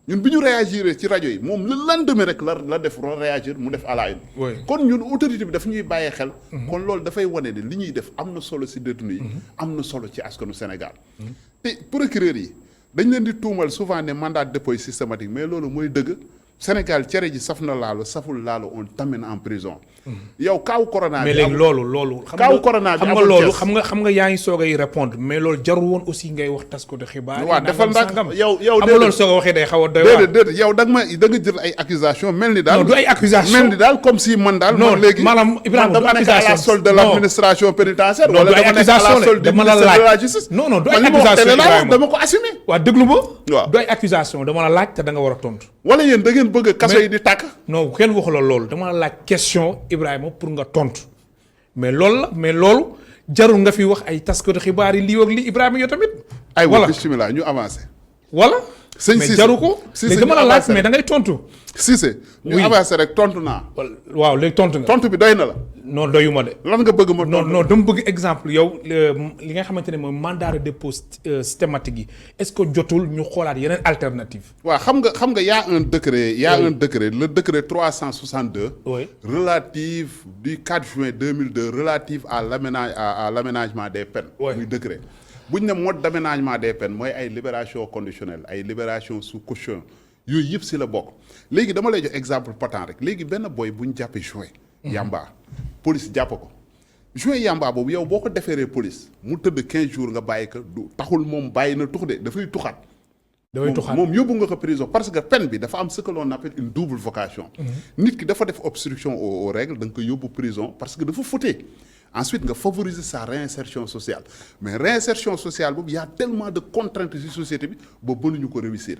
ñun bi ñu réagir ci rajo yi moom le lendemain rek la def réagir mu def à la une. kon ñun autorité bi daf ñuy bàyyee xel. kon loolu dafay wane ne li ñuy def am na solo si détenu yi. am na solo ci askanu Sénégal. te procureur yi dañ leen di tuumal souvent ne mandat de dépôt systématique mais loolu mooy dëgg. Sénégal cere ji saf na laalo saful laalo on t'amène en prison. yow kaaw corona bi. mais léegi loolu. kaaw corona bi xam nga loolu xam nga yaa ngi soog ay répondre mais loolu jarul woon aussi ngay wax tas ko de xibaar. waaw defal ndax yow xam nga loolu soo ko waxee day xaw a doy waar. déedéet yow da nga jël ay accusation mel ni daal. non du ay accusation mel ni daal comme si man daal. non léegi maanaam Ibrahima du accusation dama nekk à la solde de l'administration pénitentiaire. non du ay accusation dama la laaj non non du ay accusation Ibrahima dama ko assumer. waaw déglu ma. waaw du ay accusation dama la laaj te da nga war a tontu. wala yéen da ngeen bëgg kaso yi di tàkk. non kenn waxu la loolu dama la laaj question Ibrahima pour nga tontu mais loolu jarul nga fi wax ay taskatu xibaar yi lii ak lii Ibrahima yow tamit. aywa bismillah ñu avancé. voilà. sëñ mais jaru ko. léegi dama la laaj mais da ngay tontu. Cissé ñu avancé rek tontu naa. waaw léegi tontu nga. tontu bi doy na la. non doyuma de. lan nga bëgg ma tontu non dama bëgg exemple yow li nga xamante ne mooy mandat de dépôt systématique yi est-ce que jotul ñu xoolaat yeneen alternative. waaw xam nga y a un décret le décret 362. oui relative du 4 juin 2002 relative à l'aménagement des peines. muy décret. bu ñu ne mode d'aménagement des peines mooy ay libération conditionnelle ay libération sous caution yooyu yëpp si la bokk léegi dama lay jox exemple patent rek léegi benn boy bu ñu jàppee juin. yamba police jàpp ko. juin yamba boobu yow boo ko defeeree police mu tëdd 15 jours nga bàyyi ko du taxul moom bàyyi na tux de dafay tuxaat. moom yóbbu nga ko prison parce que peine bi dafa am ce que l'on appelle une double vocation. nit ki dafa def obstruction aux règles da nga ko yóbbu prison parce que dafa fauté. Ensuite nga favoriser sa réinsertion sociale mais réinsertion sociale boobu y a tellement de contraintes ci société bi boobu mënuñu ko réussir.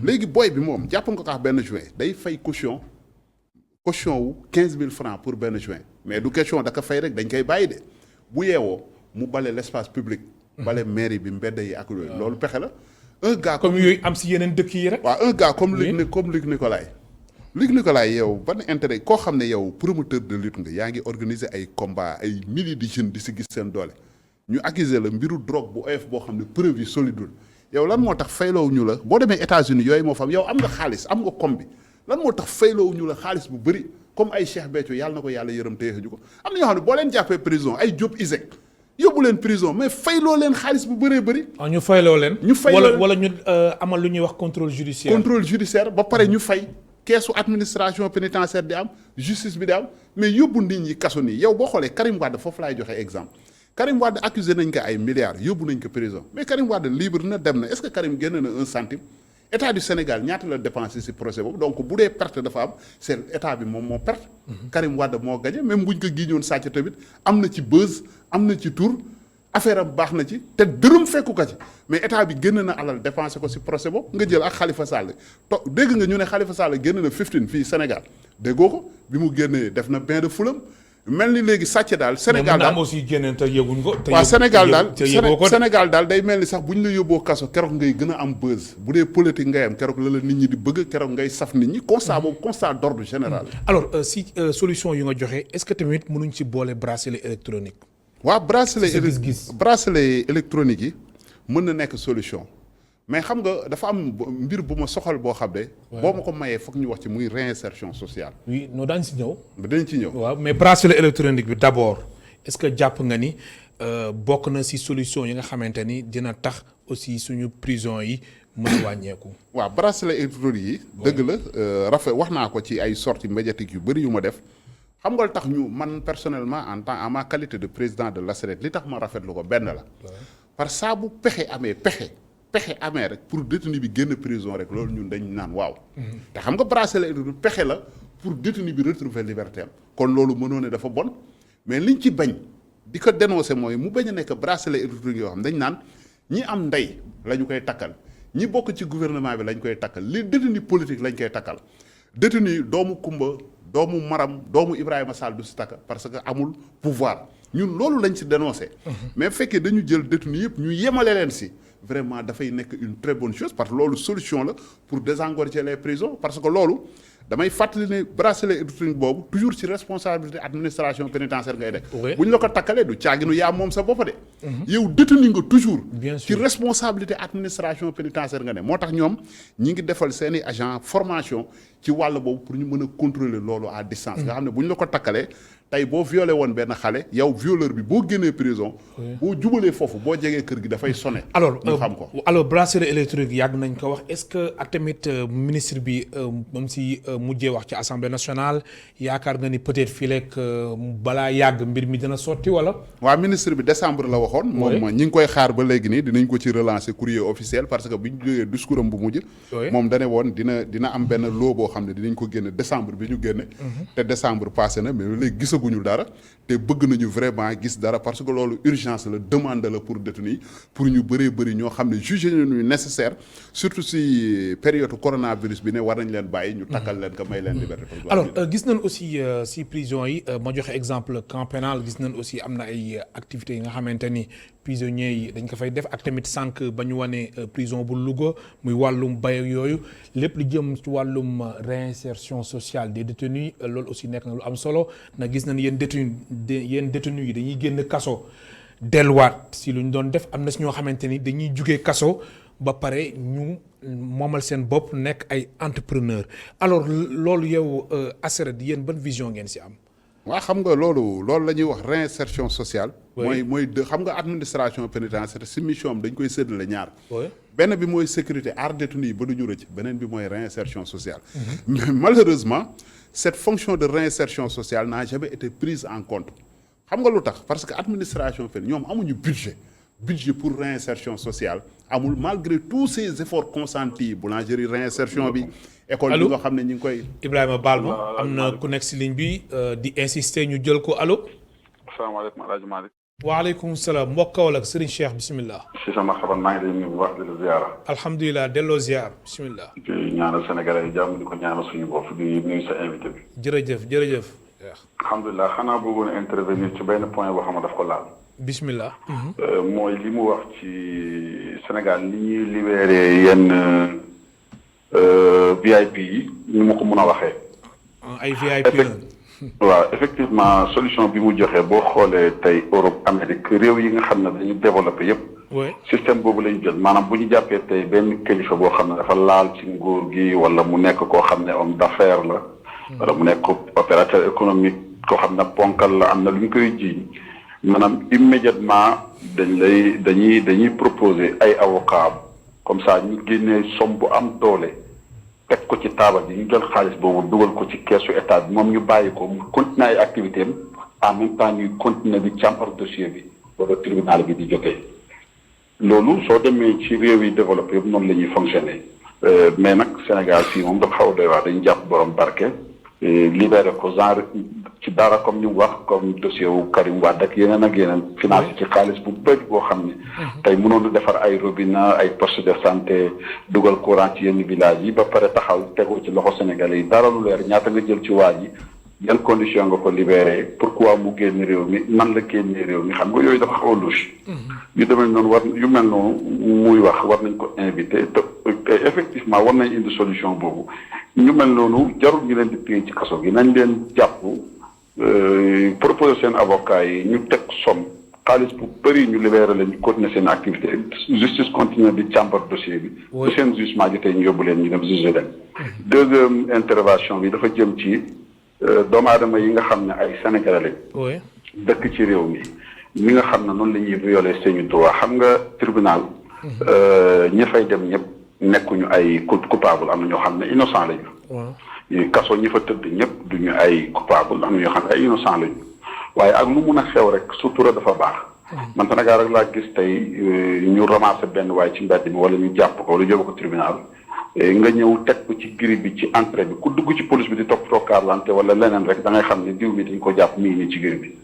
léegi boy bi moom jàpp nga ko wax benn juin day fay caution wu 15 000 francs pour benn juin mais du question da ko fay rek dañ koy bàyyi de bu yeewoo mu bale l'espace public. bale mairie bi mbedd yi ak yooyu. loolu pexe la. un gars comme yooyu am si yeneen dëkk yi rek. waaw un gars comme Luc Nicolaï. Luc Nicolaï yow ban intérêt koo xam ne yow promoteur de lutte nga yaa ngi organiser ay combat ay milliers de jeunes di si gis seen doole ñu accuser la mbiru drogue bu oyof boo xam ne preuve yi solidul yow lan moo tax fayloo ñu la boo demee États-Unis yooyu moo fam yow am nga xaalis am nga com bi lan moo tax fayloo ñu la xaalis bu bëri comme ay Cheikh Béthio yàlla na ko yàlla yërëm téyeexuñu ko am na ñoo xam ne boo leen jàppee prison ay Diop Iseg yóbbu leen prison mais fayloo leen xaalis bu bëree bëri. ñu fayloo leen. wala ñu amal lu ñuy wax contrôle judiciaire. ba pare ñu fay. keesu administration pénitentiaire di am justice bi di am mais yóbbu nit ñi kaso nii yow boo xoolee Karim Wade foofu laay joxe exemple Karim Wade accusé nañ ko ay milliards yóbbu nañ ko prison mais Karim Wade libre na dem na est-ce que Karim génn na 1 centime état du Sénégal ñaata la dépensé ci procès boobu donc bu dee perte dafa am c'est état bi moom moo perte. Karim Wade moo gagné même buñ ko giiñoon sàcc tamit am na ci buzz am na ci tour affaire am baax na ci te dërëm fekku ko ci mais état bi génn na alal dépensé ko ci procès boobu nga jël ak Khalifa Sall dégg nga ñu ne Khalifa Sall génn na 15 fii Sénégal déggoo ko bi mu génnee def na bain de foulam mel ni léegi sàcc daal. Sénégal daal aussi génne te yëguñ ko. waaw Sénégal daal day mel ni sax bu ñu la yóbboo kaso keroog ngay gën a am buzz bu dee politique ngay am keroog la nit ñi di bëgg keroog ngay saf nit ñi constat boobu constat d'ordre général. alors si solution yu nga joxe est-ce que tamit mënuñ ci boole bracelet électronique. waaw bracelet électronique yi mën na nekk solution mais xam nga dafa am mbir bu ma soxal boo xam ne. boo ma ko mayee foog ñu wax ci muy réinsertion sociale. oui non daañu si ñëw. dañ ci ñëw. waaw mais bracelet électronique bi d'abord est-ce que jàpp nga ni bokk na si solution yi nga xamante ni dina tax aussi suñu prison yi mën a wàññeeku. waaw bracelet électronique yi. dëgg la rafet wax naa ko ci ay sorties médiatiques yu bëri yu ma def. xam nga lu tax ñu man personnellement en ma qualité de président de l'ASRED li tax ma rafetlu ko benn la. parce que saa bu pexe amee pexe pexe amee rek pour détenu bi génn prison rek loolu ñun dañ naan waaw. te xam nga bracelet électronique pexe la pour détenu bi retrouver liberté am kon loolu mënoo ne dafa bon mais liñ ci bañ di ko dénoncer mooy mu bañ a nekk bracelet électronique yoo xam dañ naan ñi am ndey la ñu koy takkal ñi bokk ci gouvernement bi lañ koy takkal li détenu politique lañ koy takkal détenu doomu Kumba doomu Maram doomu Ibrahima Sall du si takk parce que amul pouvoir ñun loolu lañ si dénoncé. mais fekkee dañu jël détenu yëpp ñu yemale leen si vraiment dafay nekk une très bonne chose parce que loolu solution la pour désengorger les prisons parce que loolu damay fàttali ne bracelet électronique boobu toujours ci responsabilité administration pénitentiaire ngay def. bu ñu la ko takkalee du caaginu yaa moom sa bopp de. yow détenu nga toujours. ci responsabilité administration pénitentiaire nga ne moo tax ñoom ñi ngi defal seeni agent formation ci wàll boobu pour ñu mën a contrôler loolu à distance. nga xam ne bu ñu la ko takkalee tey boo violé woon benn xale yow violeur bi boo génnee prison. boo jubalee foofu boo jegee kër gi dafay sonné. alors ñu xam ko alors bracelet électronique yàgg nañ ko wax est-ce que ak tamit ministre bi moom si mujjee wax ci assemblée nationale yaakaar nga ni peut-être fii rek balaa yàgg mbir mi dina sotti wala. waaw ministre bi décembre la waxoon. moom ñi ngi koy xaar ba léegi nii dinañ ko ci relancer courrier officiel parce que bi ñu jógee discours am bu mujj. moom dane woon dina am benn loo boo xam ne dinañ ko génne décembre bi ñu génne. te décembre passé na mais léegi gisaguñu dara te bëgg nañu vraiment gis dara parce que loolu urgence la demande la pour détenu pour ñu bëree bëri ñoo xam ne jugé nañu nécessaire surtout si période coronavirus bi ne war nañ leen bàyyi ñu takkal leen ko may leen liberté. alors gis nañ aussi si prison yi ma joxe exemple camp pénal gis nañ aussi am na ay activités yi nga xamante ni prisonniers yi dañ ko fay def ak tamit sànq ba ñu wane prison bu Louga muy wàllum bay ak yooyu lépp lu jëm ci wàllum réinsertion sociale des détenus loolu aussi nekk na lu am solo na gis nañ yéen détenus yi dañuy génn kaso delluwaat si lu ñu doon def am na si ñoo xamante ni dañuy jugee kaso ba pare ñu moomal seen bopp nekk ay entrepreneur alors loolu yow ASRED yéen ban vision ngeen si am. waaw xam nga loolu la ñuy wax réinsertion sociale. mooy xam nga administration pénitentiaire si mission am dañ koy séddale ñaar. benn bi mooy sécurité aar détenu yi ba du ñu rëcc beneen bi mooy réinsertion sociale. mais malheureusement cette fonction de réinsertion sociale n'a jamais été prise en compte xam nga lu tax parce que administration pénitentiaire ñoom amuñu budget pour réinsertion sociale amul malgré tous ces efforts consentis boulangerie réinsertion bi. école bi nga xam ne ñu ngi koy. Ibrahima baal ma am na ku nekk si ligne bi di insister ñu jël ko allo. asalaamaaleykum El Hadj Malick. waaleykum salaam mbokk Kaolack Serigne Cheikh bisimilah. si sama xaban maa ngi lay nuyu bu baax di la ziara. alhamdulilah delloo ziar bisimilah. di ñaanal Sénégalais yi jàmm di ko ñaanal suñu bopp di nuyu sa invité bi. jërëjëf. alhamdulilah xanaa bëggoon a intervenir ci benn point boo xam ne daf ko laal. bisimilah. mooy li mu wax ci Sénégal li ñuy libéré yenn VIP yi ni ma ko mun a waxee. ay VIP la. waaw effectivement solution bi mu joxe boo xoolee tey Europe Amérique réew yi nga xam ne dañu développé yépp système boobu lañu jël maanaam bu ñu jàppee tey benn kilifa boo xam ne dafa laal ci nguur gi wala mu nekk koo xam ne homme d'affaires la. wala mu nekk opérateur économique koo xam ne ponkal la am na lu ñu koy jiiñ maanaam immédiatement dañuy proposer ay avocats comme ça ñu génnee somme bu am doole. teg ko ci taabal bi ñu jël xaalis boobu dugal ko ci keesu état bi moom ñu bàyyi ko mu continuer ay activité am en même temps ñuy continuer di càmbar dossier bi wala tribunal bi di jógee loolu soo demee ci réew yi développé yëpp noonu la ñuy fonctionner mais nag Sénégal fii moom dafa xaw a doy waar dañu jàpp borom barke libéré ko genre ci dara comme ni mu wax comme dossier wu Karim Wade ak yeneen financé ci xaalis bu bëri boo xam ne tey mënoon defar ay robinet ay poste de santé dugal courant ci yenn village yi ba pare taxaw tegu ci loxo Sénégalais yi dara lu leer ñaata nga jël ci waa ji yan condition nga ko libéré pourquoi mu génn réew mi nan la génnee réew mi xam nga yooyu dafa xaw a louche yu demee noonu yu mel noonu muy wax war nañ ko invité te effectivement war nañ indi solution boobu ñu mel noonu jarul ñu leen di téye ci kaso gi nañ leen jàpp proposer seen avocat yi ñu teg somme xaalis bu bëri ñu libéré leen ñu continuer seen activité justice continue di càmbar dossier bi bu seen jugement jotee ñu yóbbu leen ñu dem juger leen deuxième intervention bi dafa jëm ci doomu aadama yi nga xam ne ay sénégalais lañ dëkk ci réew mi ñi nga xam ne noonu la ñuy violer seeni droit xam nga tribunal ñi fay dem ñëpp nekkuñu ay coupable am na ñoo xam ne innocent lañu kaso ñi fa tëdd ñëpp duñu ay coupable am na ñoo xam ne ay innocent lañu waaye ak lu mun a xew rek sutura dafa baax man Sénégal rek laa gis tey ñu ramassé benn waaye ci mbedd mi wala ñu jàpp ko wala yóbbu ko tribunal nga ñëw teg ko ci grille bi ci entrée bi ku dugg ci police bi di toppatoo carte wala leneen rek da ngay xam ne diw mi dañ ko jàpp mii nii ci grille bi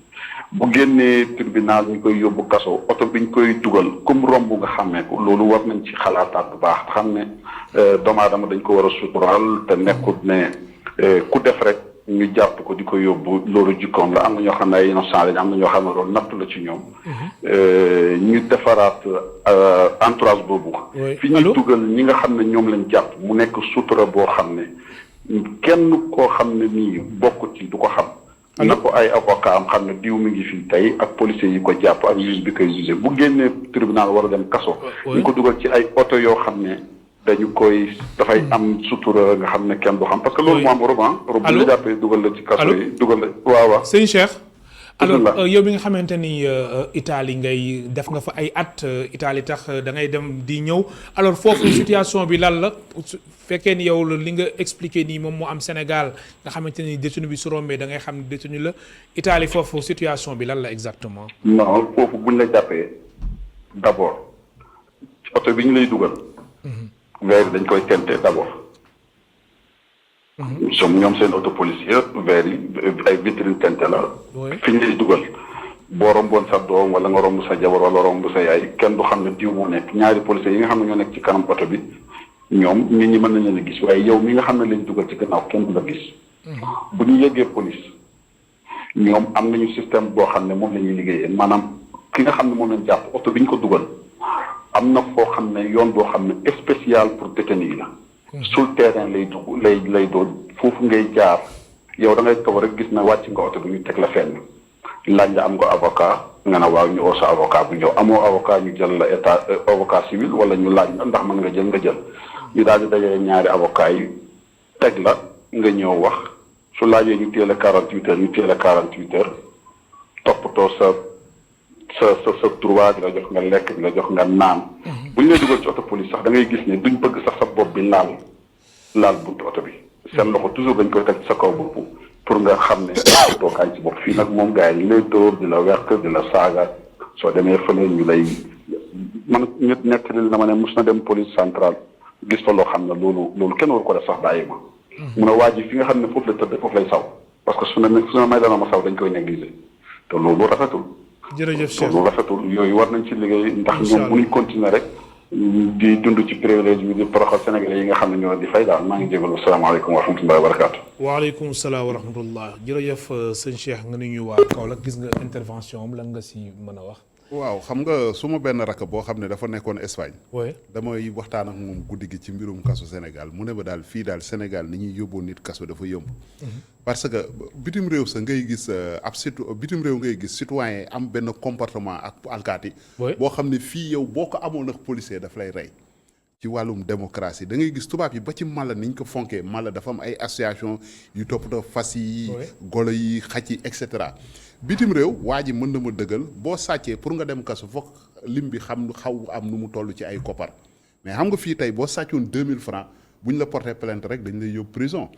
bu génnee tribunal ñu koy yóbbu kaso oto bi ñu koy dugal comme romb nga xàmmee ko loolu war nañ ci xalaataat bu baax xam ne doomu aadama dañ ko war a suturaal te nekkut ne ku def rek ñu jàpp ko di ko yóbbu loolu jikkoom la am na ñoo xam ne ay innocent lañ am na ñoo xam ne loolu nattu la ci ñoom ñu defaraat entourage boobu fi ñuy dugal ñi nga xam ne ñoom lañ jàpp mu nekk sutura boo xam ne kenn koo xam ne nii bokk ci du ko xam na ko ay avocat am xam ne diw mi ngi fii tey ak policiers yi ko jàpp ak juge bi koy jugé bu génnee tribunal war a dem kaso ñu ko dugal ci ay oto yoo xam ne dañu koy dafay am sutura nga xam ne kenn du xam parce que loolu moo am Europe bu ñu jàppee dugal la ci kaso yi dugal la waaw sëñ Cheikh alors yow bi nga xamante ni Italie ngay def nga fa ay at Italie tax da ngay dem di ñëw alors foofu situation bi lan la fekkee ni yow li nga expliqué nii moom moo am Sénégal nga xamante ni détenu bi su rombee da ngay xam ne détenu la Italie foofu situation bi lan la exactement. non foofu buñ la jàppee d'abord oto bi ñu lay dugal. verre dañ koy tenter d'abord. ñoom seen auto policier verre yi ay vitrine tente la. fi ñu lay dugal boo romboon sa doom wala nga romb sa jabar wala romb sa yaay kenn du xam ne diw moo nekk ñaari policiers yi nga xam ne ñoo nekk ci kanam oto bi ñoom nit ñi mën nañ leen a gis waaye yow mi nga xam ne lañ dugal ci gannaaw kenn du la gis. bu ñu yeggee police ñoom am nañu système boo xam ne moom la ñuy liggéeyee maanaam ki nga xam ne moom lañ jàpp oto bi ñu ko dugal am na foo xam ne yoon boo xam ne spécial pour détenu yi la. sur terrain lay dugg lay doon foofu ngay jaar yow da ngay toog rek gis na wàcc nga oto bi ñu teg la fenn laaj la am nga avocat nga ne waaw ñu oo sa avocat bu ñëw amoo avocat ñu jël la état avocat civil wala ñu laaj la ndax mën nga jël nga jël ñu daal di dajale ñaari avocat yi teg la nga ñëw wax su laajee ñu téye la 48 heures ñu téye la 48 heures toppatoo sa droit di la jox nga lekk di la jox nga naan. bu ñu lay dugal ci oto police sax da ngay gis ne duñ bëgg sax sa bopp bi laal buntu oto bi. seen loxo toujours dañ koy teg sa kaw bopp pour nga xam ne toogaay ci bopp fii nag moom gars yi ñu lay dóor di la wekk di la saaga soo demee fële ñu lay man ñett nettali na ma ne mos na dem police centrale gis fa loo xam ne loolu kenn war ko def sax bàyyi ma. mun a waaj fi nga xam ne foofu la tëdd foofu lay saw parce que su ne may dana ma saw dañ koy négliger te loolu rafetul. jërëjëf Cheikh loolu rafetul yooyu war nañ ci liggéey ndax ñoom bu ñu continuer rek di dund ci privilège bi di poroxal sénégalais yi nga xam ne ñoo di fay daal maa ngi jégalu salaamaaleykum wa rahmatullahi wa barakaatu. waaleykum salaam wa rahmatullah jërëjëf sëñ Cheikh nga nuyu waa Kaolack gis nga intervention am lan nga si mën a wax. waaw xam nga su ma benn rakk boo xam ne dafa nekkoon Espagne. oui damay waxtaan ak moom guddi gi ci mbirum kaso Sénégal mu ne ba daal fii daal Sénégal ni ñuy yóbboo nit kaso dafa yomb. parce que bitim réew sa ngay gis bitim réew ngay gis citoyen am benn comportement ak alkaati. boo xam ne fii yow boo ko amoon ak policier daf lay rey. ci wàllum démocratie da ngay gis tubaab yi ba ci mala ni ñu ko fonkee mala dafa am ay association yu toppatoo fas yi. golo yi xaj yi et cetera. bitim réew waa ji mën na ma dëggal boo sàccee pour nga dem kaso foog lim bi xaw am nu mu toll ci ay koppar mais xam nga fii tey boo sàccoon 2000 francs bu ñu la porté plainte rek dañ lay yóbbu prison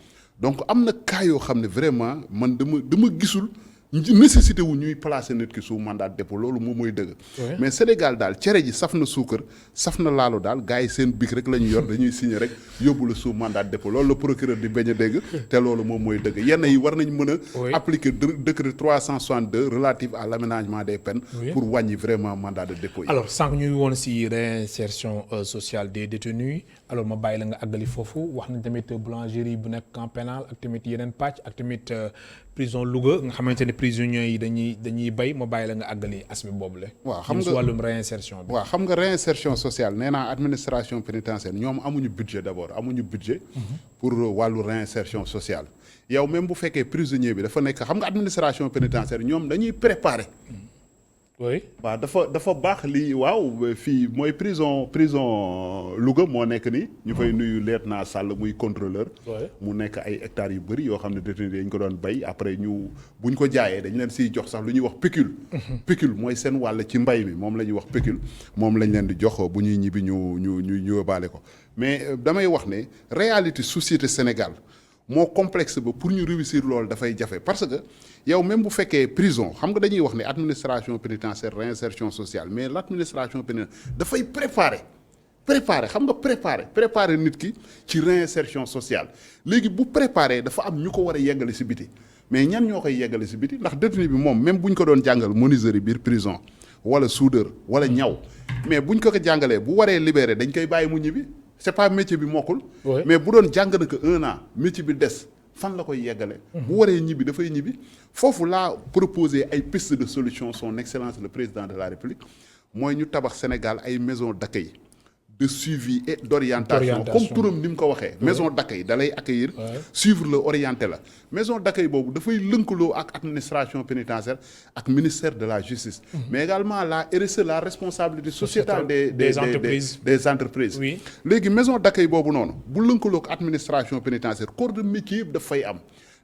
donc am na cas yoo xam ne vraiment man dama gisul nécessité wu ñuy placer nit ki sous mandat de dépôt loolu moom mooy dëgg. mais Sénégal daal cere ji saf na suukar saf na laalo daal gars yi seen bic rek la ñu yor dañuy signer rek yóbbu la sous mandat de dépôt loolu la procureur di bañ a dégg. te loolu moom mooy dëgg yenn yi war nañ mën a. appliquer décret 362 relatif à l'aménagement des peines. pour wàññi vraiment mandat de dépôt yi. alors sànq ñuy woon si réinsertion sociale des détenus alors ma bàyyi la nga àggali foofu wax nañ tamit boulangerie bu nekk camp pénal ak tamit yeneen pàcc ak tamit prison Louga nga xamante ne prisonniers yi dañuy bay ma bàyyi la nga àggali aspect boobu la. waaw xam nga wàllum réinsertion bi. waaw xam nga réinsertion sociale nee naa administration pénitentiaire ñoom amuñu budget d'abord amuñu budget. pour wàllu réinsertion sociale. yow même bu fekkee prisonnier bi dafa nekk xam nga administration pénitentiaire ñoom dañuy préparer. oui waaw dafa baax lii waaw fii mooy prison Louga moo nekk nii. ñu fay nuyu lieutenant Sall muy contrôleur. mu nekk ay hectares yu bëri yoo xam ne détenu dañ ko doon bay après buñ ko jaayee dañ leen siy jox sax lu ñuy wax pécule. pécule mooy seen wàll ci mbay mi moom la ñuy wax pécule moom lañ leen di jox bu ñuy ñibbi ñu yóbbaale ko mais damay wax ne réalité société Sénégal moo complexe ba pour ñu réussir loolu dafay jafe parce que yow même bu fekkee prison xam nga dañuy wax ne administration pénitentiaire réinsertion sociale mais l' administration pénitentiaire dafay préparer xam nga préparer nit ki ci réinsertion sociale léegi bu préparer dafa am ñu ko war a yeggale si biti mais ñan ñoo koy yeggale si biti ndax détenu bi moom même bu ñu ko doon jàngal menuiserie biir prison wala soudeur wala ñaw mais buñ ko jàngalee bu waree libéré dañ koy bàyyi mu ñibbi c'est pas métier bi mokkul mais bu doon jàng na ko 1 an métier bi des fan la koy yeggale bu waree ñibbi dafay ñibbi foofu laa proposer ay piste de solution son excellence le président de la république mooy ñu tabax Sénégal ay maison d'accueil de suivi et d'orientation comme turam ni mu ko waxee maison d'accueil da lay accueillir suivre la orienté la maison d'accueil boobu dafay lënkaloo ak administration pénitentiaire ak ministère de la justice mais également la RSE la responsabilité sociétale des entreprises léegi maison d'accueil boobu noonu bu lënkaloo ak administration pénitentiaire corps de métier yëpp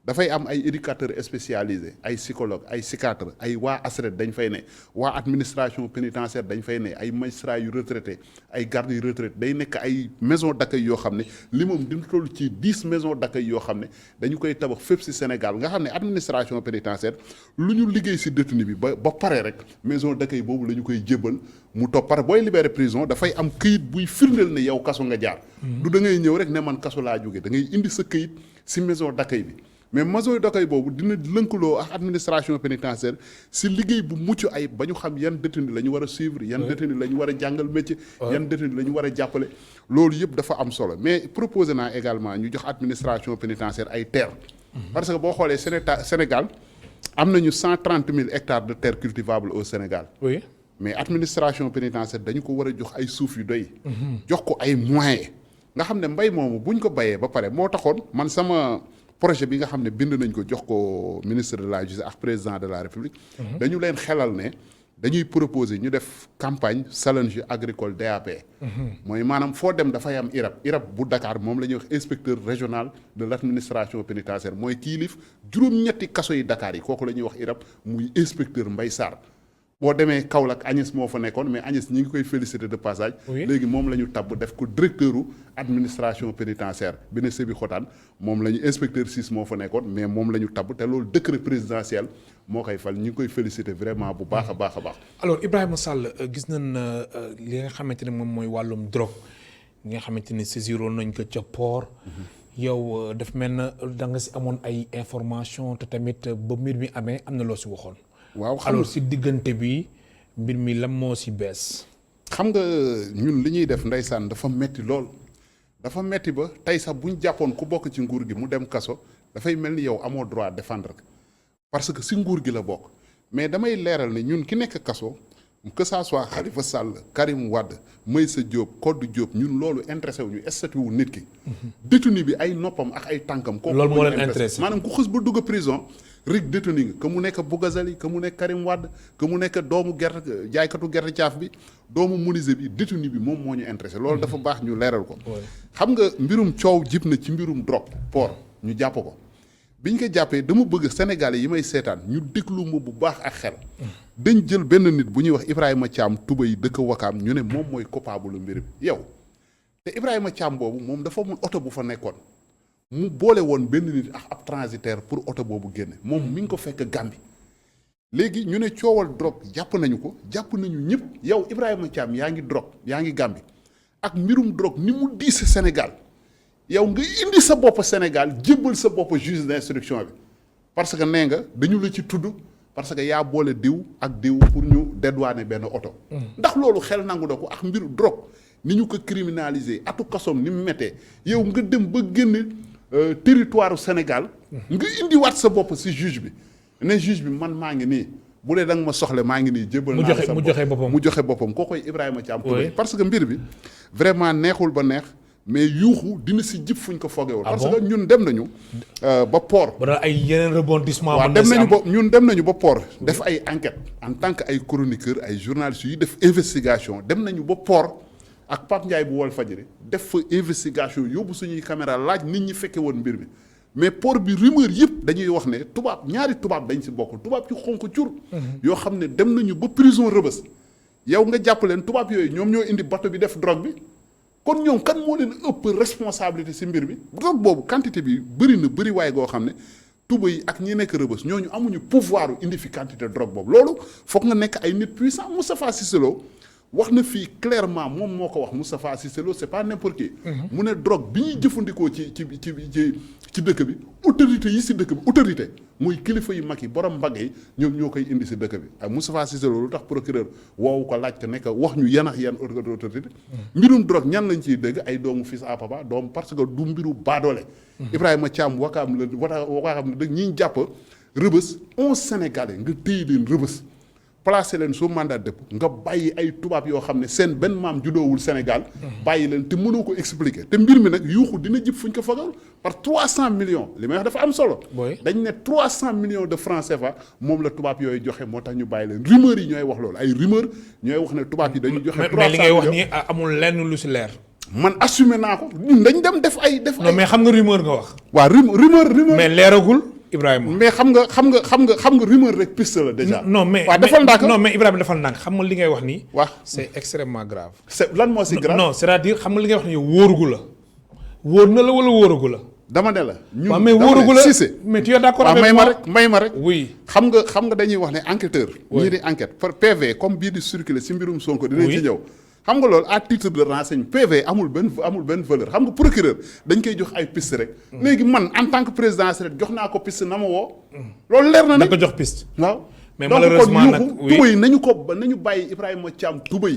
dafay am ay éducateurs spécialisés ay psychologues ay psychiatres ay waa ASRED dañ fay ne waa administration pénitentiaire dañ fay ne ay magistrats yu retraités ay gardes yu retraités day nekk ay maison d'accueil yoo xam ne li moom dina toll ci 10 maisons d'accueil yoo xam ne dañu koy tabax fépp ci Sénégal nga xam ne administration pénitentiaire lu ñu liggéey ci détenu bi ba pare rek maison d'accueil boobu la ñu koy jébbal mu topp pare booy libéré prison dafay am këyit buy firndeel ne yow kaso nga jaar du da ngay ñëw rek ne man kaso laa jóge da ngay indi sa këyit ci maison d'accueil bi mais maison d'accueil boobu dina lënkaloo ak administration pénitentiaire si liggéey bu mucc ayib ba ñu xam yan détenu la ñu war a suivre yan détenu la ñu war a jàngal métier yan détenu la ñu war a jàppale loolu yëpp dafa am solo mais proposé naa également ñu jox administration pénitentiaire ay terres parce que boo xoolee Sénégal am nañu 130 000 hectares de terres cultivables au Sénégal mais administration pénitentiaire dañu ko war a jox ay suuf yu doy jox ko ay moyens nga xam ne mbay moomu buñ ko bayee ba pare moo taxoon man sama projet bi nga xam ne bind nañ ko jox ko ministre de la justice ak président de la république dañu leen xelal ne dañuy proposer ñu def campagne challenge agricole DAP mooy maanaam foo dem dafay am IRAP bu Dakar moom la ñuy wax inspecteur régional de l' administration pénitentiaire mooy kiilif juróom-ñetti kaso yi Dakar yi kooku la ñuy wax IRAP muy inspecteur Mbaye Sarr boo demee Kaolack Agnès moo fa nekkoon mais Agnès ñi ngi koy féliciter de passage léegi moom la ñu tabb def ko directeuru administration pénitentiaire bi ne Sébi Xotaan moom la ñu inspecteur 6 moo fa nekkoon mais moom la ñu tabb te loolu décret présidentiel moo koy fal ñi ngi koy féliciter vraiment bu baax a baax a baax alors Ibrahima Sall gis nañ li nga xamante ne moom mooy wàllum drogue li nga xamante ne saisiroon nañ ko ca port yow daf mel na da nga si amoon ay information te tamit ba mbir mi amee am na loo si waxoon waaw alors si diggante bi mbir mi lan moo si bees. xam nga ñun li ñuy def ndeysaan dafa metti lool dafa metti ba tey sax bu ñu jàppoon ku bokk ci nguur gi mu dem kaso dafay mel ni yow amoo droit défendre parce que si nguur gi la bokk mais damay leeral ne ñun ki nekk kaso que ça soit Khalifa Sall Karim Wade Meïssa Diop Codé Diop ñun loolu intéressé wu ñu statut wu nit ki. détenu bi ay noppam ak ay tànkam. kooku loolu moo leen intéressé maanaam ku xës ba dugg prison. rig détenu nga que mu nekk Bougazali que mu nekk Karim Wade que mu nekk doomu gerte jaaykatu gerte caaf bi doomu menuisier bi détenu bi moom moo ñu intéressé loolu dafa baax ñu leeral ko xam nga mbirum coow jib na ci mbirum drogue port ñu jàpp ko biñ ko jàppee dama bëgg Sénégalais yi may seetaan ñu déglu ma bu baax ak xel dañ jël benn nit bu ñuy wax Ibrahima Thiam Toubay dëkk Wakaam ñu ne moom mooy coupable mbir bi yow te Ibrahima Thiam boobu moom dafa mun oto bu fa nekkoon mu boole woon benn nit ak ab transitaire pour oto boobu génne moom mi ngi ko fekk Gàmbi léegi ñu ne coowal drogue jàpp nañu ko jàpp nañu ñëpp yow Ibrahima Thiam yaa ngi drogue yaa ngi Gàmbi ak mbirum drogue ni mu diis Sénégal yow nga indi sa bopp Sénégal jébbal sa bopp juge d'instruction bi parce que nee nga dañu la ci tudd parce que yaa boole diw ak diw pour ñu dédouaner benn oto ndax loolu xel nangu na ko ak mbiru drogue ni ñu ko criminaliser atu kasoom ni mu méttee yow nga dem ba génn territoire Sénégal nga indiwaat sa bopp ci juge bi ne juge bi man maa ngi nii bu dee da nga ma soxle maa ngi nii jébbal naa sa bopp mu joxe boppam koo koy Ibrahima Thiam parce que mbir bi vraiment neexul ba neex mais yuuxu dina si jib fuñ ko foogewul parce que ñun dem nañu ba port ba ay yeneen rebondissement waaw dem nañu ba port def ay enquête en tant que ay chroniqueur ay journalistes yu def investigation dem nañu ba port ak Pape Ndiaye bu Walfadjri def fa investigation yóbbu suñuy caméra laaj nit ñi fekke woon mbir mi mais port bi rumeur yëpp dañuy wax ne ñaari tubaab dañ si bokk tubaab ci xonk cur yoo xam ne dem nañu ba prison Rebeuss yow nga jàpp leen tubaab yooyu ñoom ñoo indi bateau bi def drogue bi kon ñoom kan moo leen ëpp responsabilité si mbir mi drogue boobu quantité bi bëri na bëri waaye goo xam ne tuba yi ak ñi nekk rëbës ñooñu amuñu pouvoir indi fi quantité drogue boobu loolu foog nga nekk ay nit puissant Moustapha Cissé Lo wax na fii clairement moom moo ko wax Moustapha Cissé Lo c'est pas n'importe qui. mu ne drogue bi ñuy jëfandikoo ci dëkk bi autorité yi si dëkk bi autorité muy kilifa yu mag yi borom mbagg yi ñoom ñoo koy indi si dëkk bi ak Moustapha Cissé Lo lu tax procureur woowu ko laaj ko nekk wax ñu yan ak yan autorité mbirum drogue ñan lañ ciy dégg ay doomu fils à papa doom parce que du mbiru baadoole. Ibrahima Thiam wakaam la dëgg ñi jàpp rëbës 11 Sénégalais nga téye leen rëbës. placé leen sous mandat de dépôt nga bàyyi ay tubaab yoo xam ne seen benn maam judoowul Sénégal. bàyyi leen te mënoo ko expliquer te mbir mi nag yuuxu dina jib fu ñu ko fagal par 300 millions li may wax dafa am solo. dañ ne 300 millions de francs CFA moom la tubaab yooyu joxe moo tax ñu bàyyi leen rumeur yi ñooy wax loolu ay rumeur ñooy wax ne tubaab yi dañu joxe. 300 millions mais li ngay wax nii amul lenn lu si leer. man assumé naa ko ñun dañ dem def ay. non mais xam nga rumeur nga wax. waaw rumeur. mais leeragul. Ibrahima mais xam nga rumeur rek piste la déjà. non mais Ibrahima defal ndànk xam nga li ngay wax nii. waaw c'est extrêmement grave. c'est lan moo si grave. non c'est-à-dire xam nga li ngay wax nii wóorugu la. wóor na la wala wóorugu la. dama ne la ñun waaw mais wóorugu la Cissé. mais tu es d'accord avec may moi may ma rek. oui xam nga dañuy wax ne enquêteur. ñii di enquête par PV comme bii di circuler si mbirum Sonko dinañ ci ñëw. xam nga loolu à titre de renseignement PV amul benn valeur xam nga procureur dañ koy jox ay piste rek. léegi man en tant que président rek jox naa ko piste na ma woo. loolu leer na ne da ko jox piste. waaw mais malheureusement nag tubay nañu bàyyi Ibrahima Thiam tubay.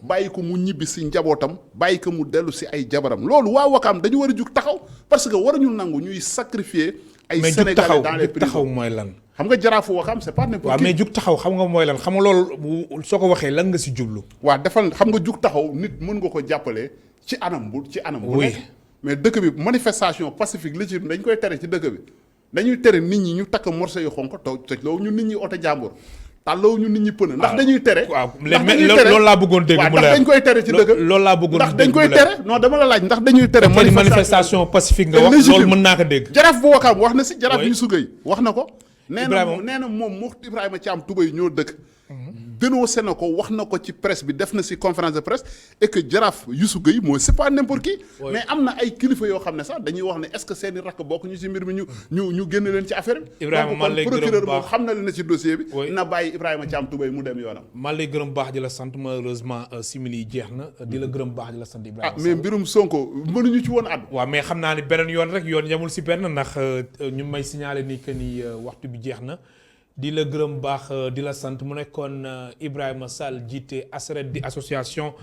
bàyyi ko mu ñibbi si njabootam bàyyi ko mu dellu si ay jabaram loolu waa Wakaam dañu war a jug taxaw parce que waruñu nangu ñuy sacrifier. ay Sénégalais dans les prisons mais jug taxaw mooy lan. xam nga jaraafu Wakaam c'est pas n'importe qui. waaw mais jug taxaw xam nga mooy lan xam nga loolu soo ko waxee lan nga si jublu. waaw defal xam nga jug taxaw nit mën nga ko jàppale ci anam bu nekk mais dëkk bi manifestation pacifique li ci dañ koy tere ci dëkk bi dañuy tere nit ñi ñu takk morceau yu xonk toj loo ñu nit ñi oto jàmbur tàlloo ñu nit ñi pënë ndax dañuy tere. waaw loolu laa bëggoon dégg mu leer ndax dañ koy tere ci dëkk loolu laa bëggoon ndax dañ koy tere non dama la laaj ndax dañuy tere manifestation pacifique nga wax loolu mën naa ko dégg jaraaf bu Wakaam wax na si jaraaf yu sugay wax na ko nee na moom moo Ibrahima Thiam Toubé ñoo dëkk dénoncé na ko wax na ko ci presse bi def na si conférence de presse et que jaraaf Youssou Gueye mooy c'est pas n'importe qui mais am na ay kilifa yoo xam ne sax dañuy wax ne est-ce que seeni rakk bokk ñu si mbir mi ñu génne leen ci affaire bi Ibrahima man lay procureur moom xam na leen ci dossier bi na bàyyi Ibrahima Thiam Toubé mu dem yoonam man lay gërëm baax di la sant malheureusement simili yi jeex na di la gërëm baax di la sant Ibrahima mais mbirum Sonko mënuñu ci woon àddu waaw mais xam naa ni beneen yoon rek yoon yamul si benn ndax ñu may signaler ni que ni waxtu bi jeex na di la gërëm baax di la sant mu nekkoon Ibrahima Sall jiite ASRED di association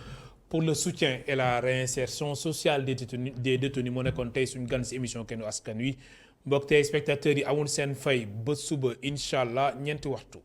pour le soutien et la réinsertion sociale des détenus moo nekkoon tey suñu gan si émission Kenu Askan Wi mbokk tey spectateurs yi amul seen fay ba suba incha allah ñeenti waxtu.